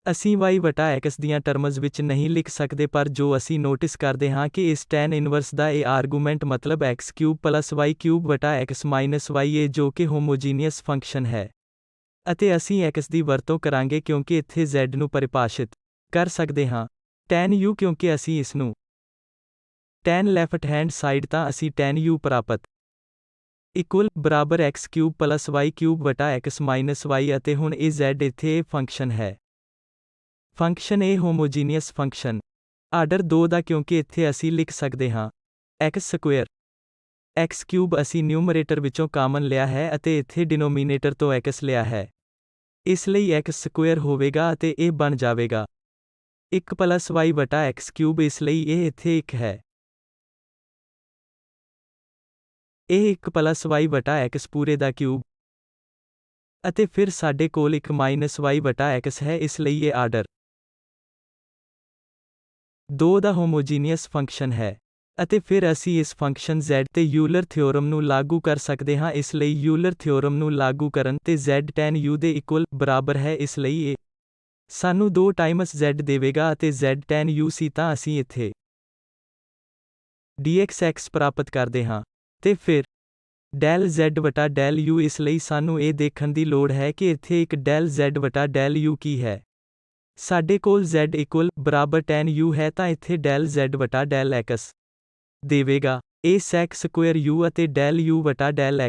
ਅਸੀਂ y ਵਟਾ x ਦੀਆਂ ਟਰਮਜ਼ ਵਿੱਚ ਨਹੀਂ ਲਿਖ ਸਕਦੇ, ਪਰ ਜੋ ਅਸੀਂ ਨੋਟਿਸ ਕਰਦੇ ਹਾਂ ਕਿ ਇਸ tan ਇਨਵਰਸ ਦਾ ਇਹ ਆਰਗੂਮੈਂਟ ਮਤਲਬ x cube plus y cube ਵਟਾ x ਮਾਈਨਸ y ਹੈ ਜੋ ਕਿ ਹੋਮੋਜੀਨੀਅਸ ਫੰਕਸ਼ਨ ਹੈ। ਅਤੇ ਅਸੀਂ x ਦੀ ਵਰਤੋਂ ਕਰਾਂਗੇ ਕਿਉਂਕਿ ਇੱਥੇ z ਨੂੰ ਪਰਿਭਾਸ਼ਿਤ ਕਰ ਸਕਦੇ ਹਾਂ tan u, ਕਿਉਂਕਿ ਅਸੀਂ ਇਸ ਨੂੰ tan ਲੈਫਟ ਹੈਂਡ ਸਾਈਡ ਤਾਂ ਅਸੀਂ tan u ਪ੍ਰਾਪਤ ਇਕੁਅਲ ਬਰਾਬਰ x cube plus y cube ਵਟਾ x ਮਾਈਨਸ y ਅਤੇ ਹੁਣ ਇਹ z ਇੱਥੇ ਇਹ ਫੰਕਸ਼ਨ ਹੈ। ਫੰਕਸ਼ਨ ਇਹ ਹੋਮੋਜੀਨੀਅਸ ਫੰਕਸ਼ਨ ਆਰਡਰ 2 ਦਾ, ਕਿਉਂਕਿ ਇੱਥੇ ਅਸੀਂ ਲਿਖ ਸਕਦੇ ਹਾਂ x ਸਕੁਏਅਰ x ਕਿਊਬ ਅਸੀਂ ਨਿਊਮਰੇਟਰ ਵਿੱਚੋਂ ਕਾਮਨ ਲਿਆ ਹੈ ਅਤੇ ਇੱਥੇ ਡਿਨੋਮੀਨੇਟਰ ਤੋਂ x ਲਿਆ ਹੈ। ਇਸ ਲਈ x ਸਕੁਏਅਰ ਹੋਵੇਗਾ ਅਤੇ ਇਹ ਬਣ ਜਾਵੇਗਾ 1 ਪਲੱਸ y ਵਟਾ x ਕਿਊਬ, ਇਸ ਲਈ ਇਹ ਇੱਥੇ 1 ਹੈ। ਇਹ 1 ਪਲੱਸ y ਵਟਾ x ਪੂਰੇ ਦਾ ਕਿਊਬ ਅਤੇ ਫਿਰ ਸਾਡੇ ਕੋਲ 1 ਮਾਈਨਸ y ਵਟਾ x ਹੈ, ਇਸ ਲਈ ਇਹ ਆਰਡਰ 2 ਦਾ ਹੋਮੋਜੀਨੀਅਸ ਫੰਕਸ਼ਨ ਹੈ। ਅਤੇ ਫਿਰ ਅਸੀਂ ਇਸ ਫੰਕਸ਼ਨ z ਤੇ ਯੂਲਰ ਥਿਓਰਮ ਨੂੰ ਲਾਗੂ ਕਰ ਸਕਦੇ ਹਾਂ, ਇਸ ਲਈ ਯੂਲਰ ਥਿਓਰਮ ਨੂੰ ਲਾਗੂ ਕਰਨ ਤੇ z tan u ਦੇ ਇਕੁਅਲ ਬਰਾਬਰ ਹੈ, ਇਸ ਲਈ ਇਹ ਸਾਨੂੰ 2 ਟਾਈਮਸ z ਦੇਵੇਗਾ ਅਤੇ z tan u ਸੀ, ਤਾਂ ਅਸੀਂ ਇੱਥੇ dx ਪ੍ਰਾਪਤ ਕਰਦੇ ਹਾਂ। ਤੇ ਫਿਰ del z ਵਟਾ del u, ਇਸ ਲਈ ਸਾਨੂੰ ਇਹ ਦੇਖਣ ਦੀ ਲੋੜ ਹੈ ਕਿ ਇੱਥੇ ਇੱਕ del z ਵਟਾ del u ਕੀ ਹੈ। ਸਾਡੇ ਕੋਲ z ਇਕੁਅਲ ਬਰਾਬਰ tan u ਹੈ, ਤਾਂ ਇੱਥੇ del z ਵਟਾ del x ਦੇਵੇਗਾ। ਇਹ sec ਸਕੁਏਅਰ u ਅਤੇ del u ਵਟਾ del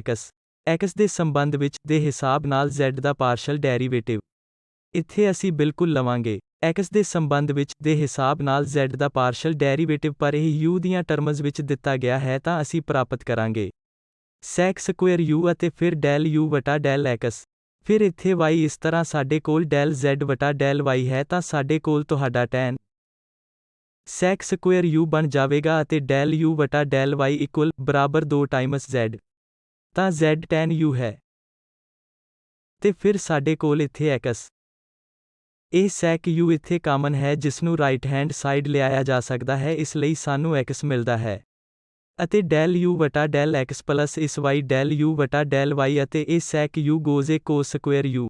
x ਦੇ ਸੰਬੰਧ ਵਿੱਚ ਦੇ ਹਿਸਾਬ ਨਾਲ z ਦਾ ਪਾਰਸ਼ਲ ਡੈਰੀਵੇਟਿਵ। ਇੱਥੇ ਅਸੀਂ ਬਿਲਕੁਲ ਲਵਾਂਗੇ x ਦੇ ਸੰਬੰਧ ਵਿੱਚ ਦੇ ਹਿਸਾਬ ਨਾਲ z ਦਾ ਪਾਰਸ਼ਲ ਡੈਰੀਵੇਟਿਵ, ਪਰ ਇਹ u ਦੀਆਂ ਟਰਮਜ਼ ਵਿੱਚ ਦਿੱਤਾ ਗਿਆ ਹੈ, ਤਾਂ ਅਸੀਂ ਪ੍ਰਾਪਤ ਕਰਾਂਗੇ sec ਸਕੁਏਅਰ u ਅਤੇ ਫਿਰ del u ਵਟਾ del x। ਫਿਰ ਇੱਥੇ y, ਇਸ ਤਰ੍ਹਾਂ ਸਾਡੇ ਕੋਲ del z ਵਟਾ del y ਹੈ, ਤਾਂ ਸਾਡੇ ਕੋਲ ਤੁਹਾਡਾ tan sec ਸਕੁਏਅਰ u ਬਣ ਜਾਵੇਗਾ ਅਤੇ del u ਵਟਾ del y ਇਕੁਅਲ ਬਰਾਬਰ 2 ਟਾਈਮਸ z, ਤਾਂ z tan u ਹੈ। ਤੇ ਫਿਰ ਸਾਡੇ ਕੋਲ ਇੱਥੇ x, ਇਹ sec u ਇੱਥੇ ਕਾਮਨ ਹੈ ਜਿਸਨੂੰ ਰਾਈਟ ਹੈਂਡ ਸਾਈਡ ਲਿਆਇਆ ਜਾ ਸਕਦਾ ਹੈ, ਇਸ ਲਈ ਸਾਨੂੰ x ਮਿਲਦਾ ਹੈ। ਅਤੇ del u ਵਟਾ del x ਪਲਸ ਇਸ y del u ਵਟਾ del y ਅਤੇ ਇਹ sec u goes a cos square u,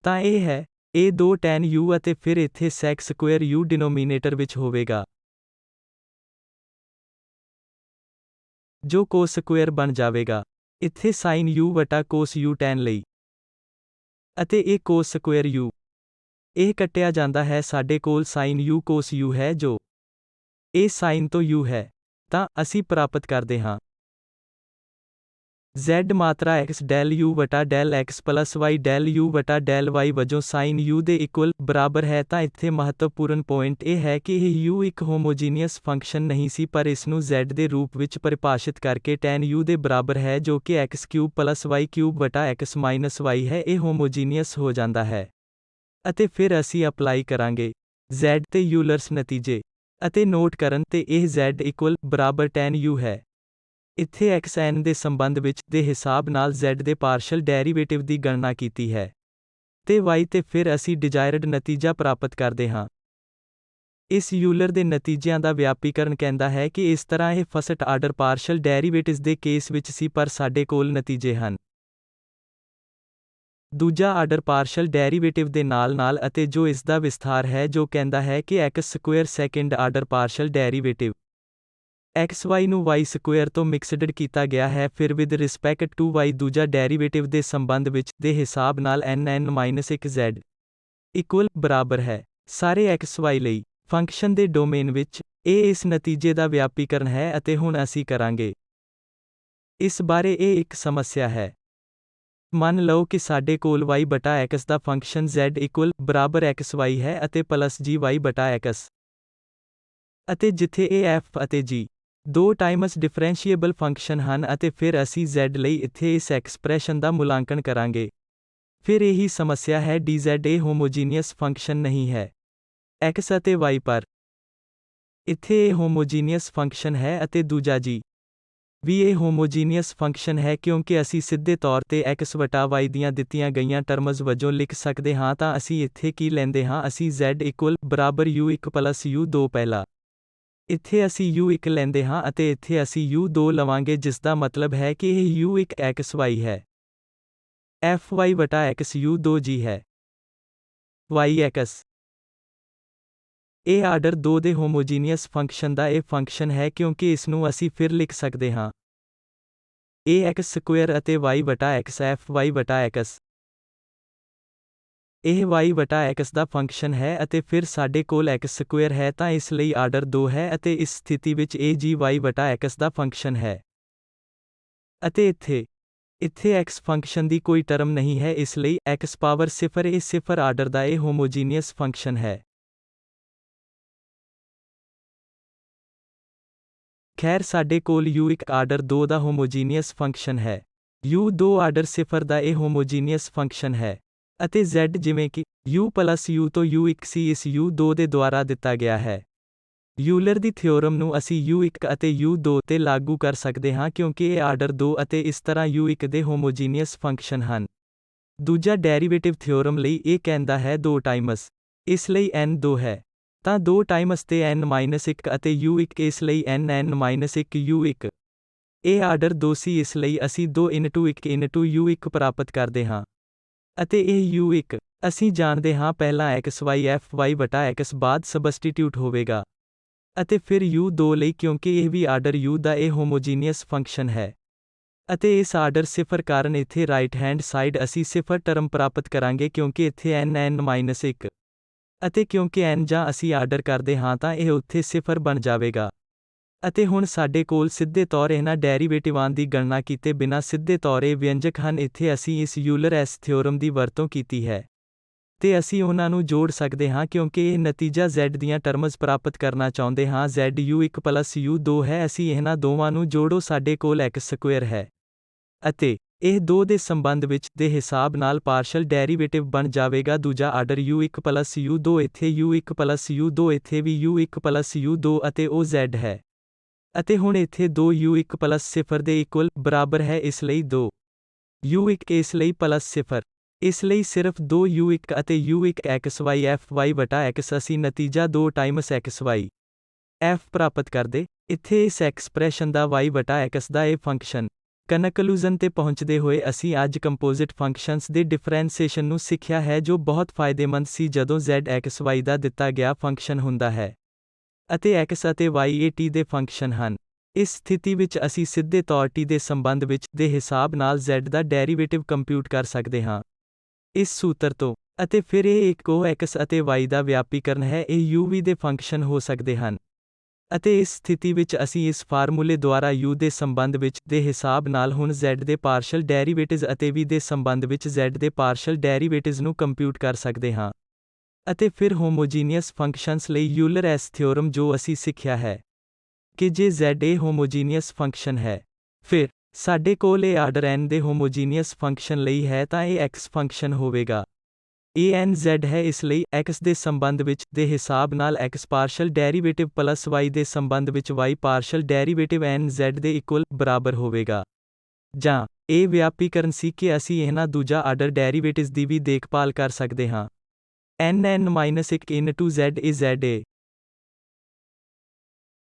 ਤਾਂ ਇਹ ਹੈ ਇਹ 2 tan u ਅਤੇ ਫਿਰ ਇੱਥੇ sec ਸਕੁਏਅਰ u ਡਿਨੋਮੀਨੇਟਰ ਵਿੱਚ ਹੋਵੇਗਾ, ਜੋ cos ਸਕੁਏਅਰ ਬਣ ਜਾਵੇਗਾ ਇੱਥੇ sin u ਵਟਾ cos u tan ਲਈ। ਅਤੇ ਇਹ cos ਸਕੁਏਅਰ u, ਇਹ ਕੱਟਿਆ ਜਾਂਦਾ ਹੈ, ਸਾਡੇ ਕੋਲ sin u cos u ਹੈ ਜੋ ਇਹ sin ਤੋਂ u ਹੈ, ਤਾਂ ਅਸੀਂ ਪ੍ਰਾਪਤ ਕਰਦੇ ਹਾਂ z ਮਾਤਰਾ x del u ਵਟਾ del x plus y del u ਵਟਾ del y ਵਜੋਂ sin u ਦੇ ਇਕੁਅਲ ਬਰਾਬਰ ਹੈ। ਤਾਂ ਇੱਥੇ ਮਹੱਤਵਪੂਰਨ ਪੁਆਇੰਟ ਇਹ ਹੈ ਕਿ ਇਹ u ਇੱਕ ਹੋਮੋਜੀਨੀਅਸ ਫੰਕਸ਼ਨ ਨਹੀਂ ਸੀ, ਪਰ ਇਸ ਨੂੰ z ਦੇ ਰੂਪ ਵਿੱਚ ਪਰਿਭਾਸ਼ਿਤ ਕਰਕੇ tan u ਦੇ ਬਰਾਬਰ ਹੈ, ਜੋ ਕਿ x cube plus y cube ਵਟਾ x ਮਾਈਨਸ y ਹੈ, ਇਹ ਹੋਮੋਜੀਨੀਅਸ ਹੋ ਜਾਂਦਾ ਹੈ। ਅਤੇ ਫਿਰ ਅਸੀਂ ਅਪਲਾਈ ਕਰਾਂਗੇ z ਤੇ ਯੂਲਰਸ ਨਤੀਜੇ, ਅਤੇ ਨੋਟ ਕਰਨ ਤੇ ਇਹ z ਇਕੁਅਲ ਬਰਾਬਰ tan u ਹੈ। ਇੱਥੇ x n ਦੇ ਸੰਬੰਧ ਵਿੱਚ ਦੇ ਹਿਸਾਬ ਨਾਲ z ਦੇ ਪਾਰਸ਼ਲ ਡੈਰੀਵੇਟਿਵ ਦੀ ਗਣਨਾ ਕੀਤੀ ਹੈ ਤੇ y, ਤੇ ਫਿਰ ਅਸੀਂ ਡਿਜ਼ਾਇਰਡ ਨਤੀਜਾ ਪ੍ਰਾਪਤ ਕਰਦੇ ਹਾਂ। ਇਸ ਯੂਲਰ ਦੇ ਨਤੀਜਿਆਂ ਦਾ ਵਿਆਪੀਕਰਨ ਕਹਿੰਦਾ ਹੈ ਕਿ ਇਸ ਤਰ੍ਹਾਂ ਇਹ ਫਸਟ ਆਰਡਰ ਪਾਰਸ਼ਲ ਡੈਰੀਵੇਟਿਵਸ ਦੇ ਕੇਸ ਵਿੱਚ ਸੀ, ਪਰ ਸਾਡੇ ਕੋਲ ਨਤੀਜੇ ਹਨ ਦੂਜਾ ਆਰਡਰ ਪਾਰਸ਼ਲ ਡੈਰੀਵੇਟਿਵ ਦੇ ਨਾਲ-ਨਾਲ, ਅਤੇ ਜੋ ਇਸ ਦਾ ਵਿਸਥਾਰ ਹੈ, ਜੋ ਕਹਿੰਦਾ ਹੈ ਕਿ x square second order partial derivative xy ਨੂੰ y ਸਕੁਏਅਰ ਤੋਂ ਮਿਕਸਡ ਕੀਤਾ ਗਿਆ ਹੈ, ਫਿਰ ਵਿਦ ਰਿਸਪੈਕਟ ਟੂ y ਦੂਜਾ ਡੈਰੀਵੇਟਿਵ ਦੇ ਸੰਬੰਧ ਵਿੱਚ ਦੇ ਹਿਸਾਬ ਨਾਲ n1 z ਇਕੁਅਲ ਬਰਾਬਰ ਹੈ ਸਾਰੇ xy ਲਈ। ਫੰਕਸ਼ਨ ਦੇ ਡੋਮੇਨ ਵਿੱਚ ਇਹ ਇਸ ਨਤੀਜੇ ਦਾ ਵਿਆਪੀਕਰਨ ਹੈ ਅਤੇ ਹੁਣ ਅਸੀਂ ਕਰਾਂਗੇ ਇਸ ਬਾਰੇ। ਇਹ ਇੱਕ ਸਮੱਸਿਆ ਹੈ। ਮੰਨ ਲਓ ਕਿ ਸਾਡੇ ਕੋਲ y ਬਟਾ x ਦਾ ਫੰਕਸ਼ਨ z ਇਕੁਅਲ ਬਰਾਬਰ xy ਹੈ ਅਤੇ ਪਲਸ gy ਬਟਾ x, ਅਤੇ ਜਿੱਥੇ a f ਅਤੇ g 2 ਟਾਈਮਸ ਡਿਫਰੈਂਸ਼ੀਏਬਲ ਫੰਕਸ਼ਨ ਹਨ, ਅਤੇ ਫਿਰ ਅਸੀਂ z ਲਈ ਇੱਥੇ ਇਸ ਐਕਸਪ੍ਰੈਸ਼ਨ ਦਾ ਮੁਲਾਂਕਣ ਕਰਾਂਗੇ। ਫਿਰ ਇਹੀ ਸਮੱਸਿਆ ਹੈ, dz ਇਹ ਹੋਮੋਜੀਨੀਅਸ ਫੰਕਸ਼ਨ ਨਹੀਂ ਹੈ x ਅਤੇ y ਪਰ। ਇੱਥੇ ਇਹ ਹੋਮੋਜੀਨੀਅਸ ਫੰਕਸ਼ਨ ਹੈ ਅਤੇ ਦੂਜਾ g ਵੀ ਇਹ ਹੋਮੋਜੀਨੀਅਸ ਫੰਕਸ਼ਨ ਹੈ, ਕਿਉਂਕਿ ਅਸੀਂ ਸਿੱਧੇ ਤੌਰ ਤੇ x ਵਟਾ y ਦੀਆਂ ਦਿੱਤੀਆਂ ਗਈਆਂ ਟਰਮਜ਼ ਵਜੋਂ ਲਿਖ ਸਕਦੇ ਹਾਂ। ਤਾਂ ਅਸੀਂ ਇੱਥੇ ਕੀ ਲੈਂਦੇ ਹਾਂ, ਅਸੀਂ z ਇਕੁਅਲ ਬਰਾਬਰ u1 ਪਲਸ u2 ਪਹਿਲਾ, ਇੱਥੇ ਅਸੀਂ u1 ਲੈਂਦੇ ਹਾਂ ਅਤੇ ਇੱਥੇ ਅਸੀਂ u2 ਲਵਾਂਗੇ, ਜਿਸ ਦਾ ਮਤਲਬ ਹੈ ਕਿ ਇਹ u1 xy ਹੈ fy ਵਟਾ x u2 g ਹੈ yx। ਇਹ ਆਰਡਰ 2 ਦੇ ਹੋਮੋਜੀਨੀਅਸ ਫੰਕਸ਼ਨ ਦਾ ਇਹ ਫੰਕਸ਼ਨ ਹੈ, ਕਿਉਂਕਿ ਇਸ ਨੂੰ ਅਸੀਂ ਫਿਰ ਲਿਖ ਸਕਦੇ ਹਾਂ ax ਸਕੁਏਅਰ ਅਤੇ y ਵਟਾ x fy ਵਟਾ x। ਇਹ y ਵਟਾ x ਦਾ ਫੰਕਸ਼ਨ ਹੈ ਅਤੇ ਫਿਰ ਸਾਡੇ ਕੋਲ x ਸਕੁਏਅਰ ਹੈ, ਤਾਂ ਇਸ ਲਈ ਆਰਡਰ 2 ਹੈ ਅਤੇ ਇਸ ਸਥਿਤੀ ਵਿੱਚ ਇਹ g y ਵਟਾ x ਦਾ ਫੰਕਸ਼ਨ ਹੈ। ਅਤੇ ਇੱਥੇ x ਫੰਕਸ਼ਨ ਦੀ ਕੋਈ ਟਰਮ ਨਹੀਂ ਹੈ, ਇਸ ਲਈ x ਪਾਵਰ 0 ਇਹ 0 ਆਰਡਰ ਦਾ ਇਹ ਹੋਮੋਜੀਨੀਅਸ ਫੰਕਸ਼ਨ ਹੈ। ਖੈਰ ਸਾਡੇ ਕੋਲ u1 ਆਰਡਰ 2 ਦਾ ਹੋਮੋਜੀਨੀਅਸ ਫੰਕਸ਼ਨ ਹੈ u2 ਆਰਡਰ ਸਿਫਰ ਦਾ ਇਹ ਹੋਮੋਜੀਨੀਅਸ ਫੰਕਸ਼ਨ ਹੈ ਅਤੇ z ਜਿਵੇਂ ਕਿ u ਪਲਸ u ਤੋਂ u1 ਸੀ ਇਸ u2 ਦੇ ਦੁਆਰਾ ਦਿੱਤਾ ਗਿਆ ਹੈ। ਯੂਲਰ ਦੀ ਥਿਓਰਮ ਨੂੰ ਅਸੀਂ u1 ਅਤੇ u2 ਤੇ ਲਾਗੂ ਕਰ ਸਕਦੇ ਹਾਂ ਕਿਉਂਕਿ ਇਹ ਆਰਡਰ 2 ਅਤੇ ਇਸ ਤਰ੍ਹਾਂ u1 ਦੇ ਹੋਮੋਜੀਨੀਅਸ ਫੰਕਸ਼ਨ ਹਨ। ਦੂਜਾ ਡੈਰੀਵੇਟਿਵ ਥਿਓਰਮ ਲਈ ਇਹ ਕਹਿੰਦਾ ਹੈ 2 ਟਾਈਮਸ, ਇਸ ਲਈ n 2 ਹੈ। ਤਾਂ 2 ਟਾਈਮਸ ਤੇ n-1 ਅਤੇ u1 ਇਸ ਲਈ n-1 u1। ਇਹ ਆਰਡਰ 2 ਸੀ ਇਸ ਲਈ ਅਸੀਂ 2 ਇਨਟੂ 1 ਇਨਟੂ u1 ਪ੍ਰਾਪਤ ਕਰਦੇ ਹਾਂ। ਅਤੇ ਇਹ u1, ਅਸੀਂ ਜਾਣਦੇ ਹਾਂ ਪਹਿਲਾਂ xy fy ਵਟਾ x ਬਾਅਦ ਸਬਸਟੀਟਿਊਟ ਹੋਵੇਗਾ। ਅਤੇ ਫਿਰ u2 ਲਈ ਕਿਉਂਕਿ ਇਹ ਵੀ ਆਰਡਰ u ਦਾ ਇਹ ਹੋਮੋਜੀਨੀਅਸ ਫੰਕਸ਼ਨ ਹੈ। ਅਤੇ ਇਸ ਆਰਡਰ ਸਿਫਰ ਕਾਰਨ ਇੱਥੇ ਰਾਈਟ ਹੈਂਡ ਸਾਈਡ ਅਸੀਂ ਸਿਫਰ ਟਰਮ ਪ੍ਰਾਪਤ ਕਰਾਂਗੇ ਕਿਉਂਕਿ ਇੱਥੇ n-1 ਅਤੇ ਕਿਉਂਕਿ n ਜਾਂ ਅਸੀਂ ਆਰਡਰ ਕਰਦੇ ਹਾਂ ਤਾਂ ਇਹ ਉੱਥੇ ਸਿਫਰ ਬਣ ਜਾਵੇਗਾ। ਅਤੇ ਹੁਣ ਸਾਡੇ ਕੋਲ ਸਿੱਧੇ ਤੌਰ ਇਹਨਾਂ ਡੈਰੀਵੇਟਿਵਾਂ ਦੀ ਗਣਨਾ ਕੀਤੇ ਬਿਨਾਂ ਸਿੱਧੇ ਤੌਰ ਇਹ ਵਿਅੰਜਕ ਹਨ ਇੱਥੇ ਅਸੀਂ ਇਸ ਯੂਲਰ ਐਸ ਥਿਓਰਮ ਦੀ ਵਰਤੋਂ ਕੀਤੀ ਹੈ। ਤੇ ਅਸੀਂ ਉਹਨਾਂ ਨੂੰ ਜੋੜ ਸਕਦੇ ਹਾਂ ਕਿਉਂਕਿ ਇਹ ਨਤੀਜਾ z ਦੀਆਂ ਟਰਮਜ਼ ਪ੍ਰਾਪਤ ਕਰਨਾ ਚਾਹੁੰਦੇ ਹਾਂ z u1 ਪਲਸ u2 ਹੈ ਅਸੀਂ ਇਹਨਾਂ ਦੋਵਾਂ ਨੂੰ ਜੋੜੋ ਸਾਡੇ ਕੋਲ x ਸਕੁਏਅਰ ਹੈ। ਅਤੇ ਇਹ 2 ਦੇ ਸੰਬੰਧ ਵਿੱਚ ਦੇ ਹਿਸਾਬ ਨਾਲ ਪਾਰਸ਼ਲ ਡੈਰੀਵੇਟਿਵ ਬਣ ਜਾਵੇਗਾ ਦੂਜਾ ਆਰਡਰ u1 ਪਲਸ u2 ਇੱਥੇ u1 ਪਲਸ u2 ਇੱਥੇ ਵੀ u1 ਪਲਸ u2 ਅਤੇ ਉਹ z ਹੈ। ਅਤੇ ਹੁਣ ਇੱਥੇ 2 u1 ਪਲਸ ਸਿਫਰ ਦੇ ਇਕੁਅਲ ਬਰਾਬਰ ਹੈ ਇਸ ਲਈ 2 u1 ਇਸ ਲਈ ਪਲਸ ਸਿਫਰ। ਇਸ ਲਈ ਸਿਰਫ 2 u1 ਅਤੇ u1 xy fy ਵਟਾ x ਅਸੀਂ ਨਤੀਜਾ 2 ਟਾਈਮਸ xy f ਪ੍ਰਾਪਤ ਕਰਦੇ। ਇੱਥੇ ਇਸ ਐਕਸਪ੍ਰੈਸ਼ਨ ਦਾ y ਵਟਾ x ਦਾ ਇਹ ਫੰਕਸ਼ਨ। ਕਨਕਲੂਜ਼ਨ ਤੇ ਪਹੁੰਚਦੇ ਹੋਏ ਅਸੀਂ ਅੱਜ ਕੰਪੋਜ਼ਿਟ ਫੰਕਸ਼ਨਸ ਦੇ ਡਿਫਰੈਂਸੀਏਸ਼ਨ ਨੂੰ ਸਿੱਖਿਆ ਹੈ ਜੋ ਬਹੁਤ ਫਾਇਦੇਮੰਦ ਸੀ ਜਦੋਂ z xy ਦਾ ਦਿੱਤਾ ਗਿਆ ਫੰਕਸ਼ਨ ਹੁੰਦਾ ਹੈ ਅਤੇ x ਅਤੇ y ਇਹ t ਦੇ ਫੰਕਸ਼ਨ ਹਨ। ਇਸ ਸਥਿਤੀ ਵਿੱਚ ਅਸੀਂ ਸਿੱਧੇ ਤੌਰ t ਦੇ ਸੰਬੰਧ ਵਿੱਚ ਦੇ ਹਿਸਾਬ ਨਾਲ z ਦਾ ਡੈਰੀਵੇਟਿਵ ਕੰਪਿਊਟ ਕਰ ਸਕਦੇ ਹਾਂ ਇਸ ਸੂਤਰ ਤੋਂ। ਅਤੇ ਫਿਰ ਇਹ ਇੱਕ ਉਹ x ਅਤੇ y ਦਾ ਵਿਆਪੀਕਰਨ ਹੈ ਇਹ u v ਦੇ ਫੰਕਸ਼ਨ ਹੋ ਸਕਦੇ ਹਨ। ਅਤੇ ਇਸ ਸਥਿਤੀ ਵਿੱਚ ਅਸੀਂ ਇਸ ਫਾਰਮੂਲੇ ਦੁਆਰਾ u ਦੇ ਸੰਬੰਧ ਵਿੱਚ ਦੇ ਹਿਸਾਬ ਨਾਲ ਹੁਣ z ਦੇ ਪਾਰਸ਼ਲ ਡੈਰੀਵੇਟਿਵਜ਼ ਅਤੇ v ਦੇ ਸੰਬੰਧ ਵਿੱਚ z ਦੇ ਪਾਰਸ਼ਲ ਡੈਰੀਵੇਟਿਵਜ਼ ਨੂੰ ਕੰਪਿਊਟ ਕਰ ਸਕਦੇ ਹਾਂ। ਅਤੇ ਫਿਰ ਹੋਮੋਜੀਨੀਅਸ ਫੰਕਸ਼ਨਸ ਲਈ ਯੂਲਰ ਐਸ ਥਿਓਰਮ ਜੋ ਅਸੀਂ ਸਿੱਖਿਆ ਹੈ ਕਿ ਜੇ z ਇਹ ਹੋਮੋਜੀਨੀਅਸ ਫੰਕਸ਼ਨ ਹੈ, ਫਿਰ ਸਾਡੇ ਕੋਲ ਇਹ ਆਰਡਰ n ਦੇ ਹੋਮੋਜੀਨੀਅਸ ਫੰਕਸ਼ਨ ਲਈ ਹੈ ਤਾਂ ਇਹ x ਫੰਕਸ਼ਨ ਹੋਵੇਗਾ। ਇਹ n z ਹੈ ਇਸ ਲਈ x ਦੇ ਸੰਬੰਧ ਵਿੱਚ ਦੇ ਹਿਸਾਬ ਨਾਲ x partial derivative plus y ਦੇ ਸੰਬੰਧ ਵਿੱਚ y partial derivative n z ਦੇ ਇਕੁਅਲ ਬਰਾਬਰ ਹੋਵੇਗਾ। ਜਾਂ ਇਹ ਵਿਆਪੀਕਰਨ ਸੀ ਕਿ ਅਸੀਂ ਇਹਨਾਂ ਦੂਜਾ ਆਰਡਰ ਡੈਰੀਵੇਟਿਵਜ਼ ਦੀ ਵੀ ਦੇਖਭਾਲ ਕਰ ਸਕਦੇ ਹਾਂ। n-1 ਇਨਟੂ z ਇਹ z ਏ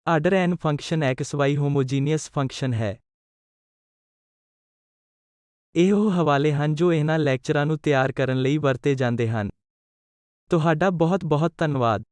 order n function xy homogeneous function ਹੈ। ਇਹ ਉਹ ਹਵਾਲੇ ਹਨ ਜੋ ਇਹਨਾਂ ਲੈਕਚਰਾਂ ਨੂੰ ਤਿਆਰ ਕਰਨ ਲਈ ਵਰਤੇ ਜਾਂਦੇ ਹਨ। ਤੁਹਾਡਾ ਬਹੁਤ ਬਹੁਤ ਧੰਨਵਾਦ।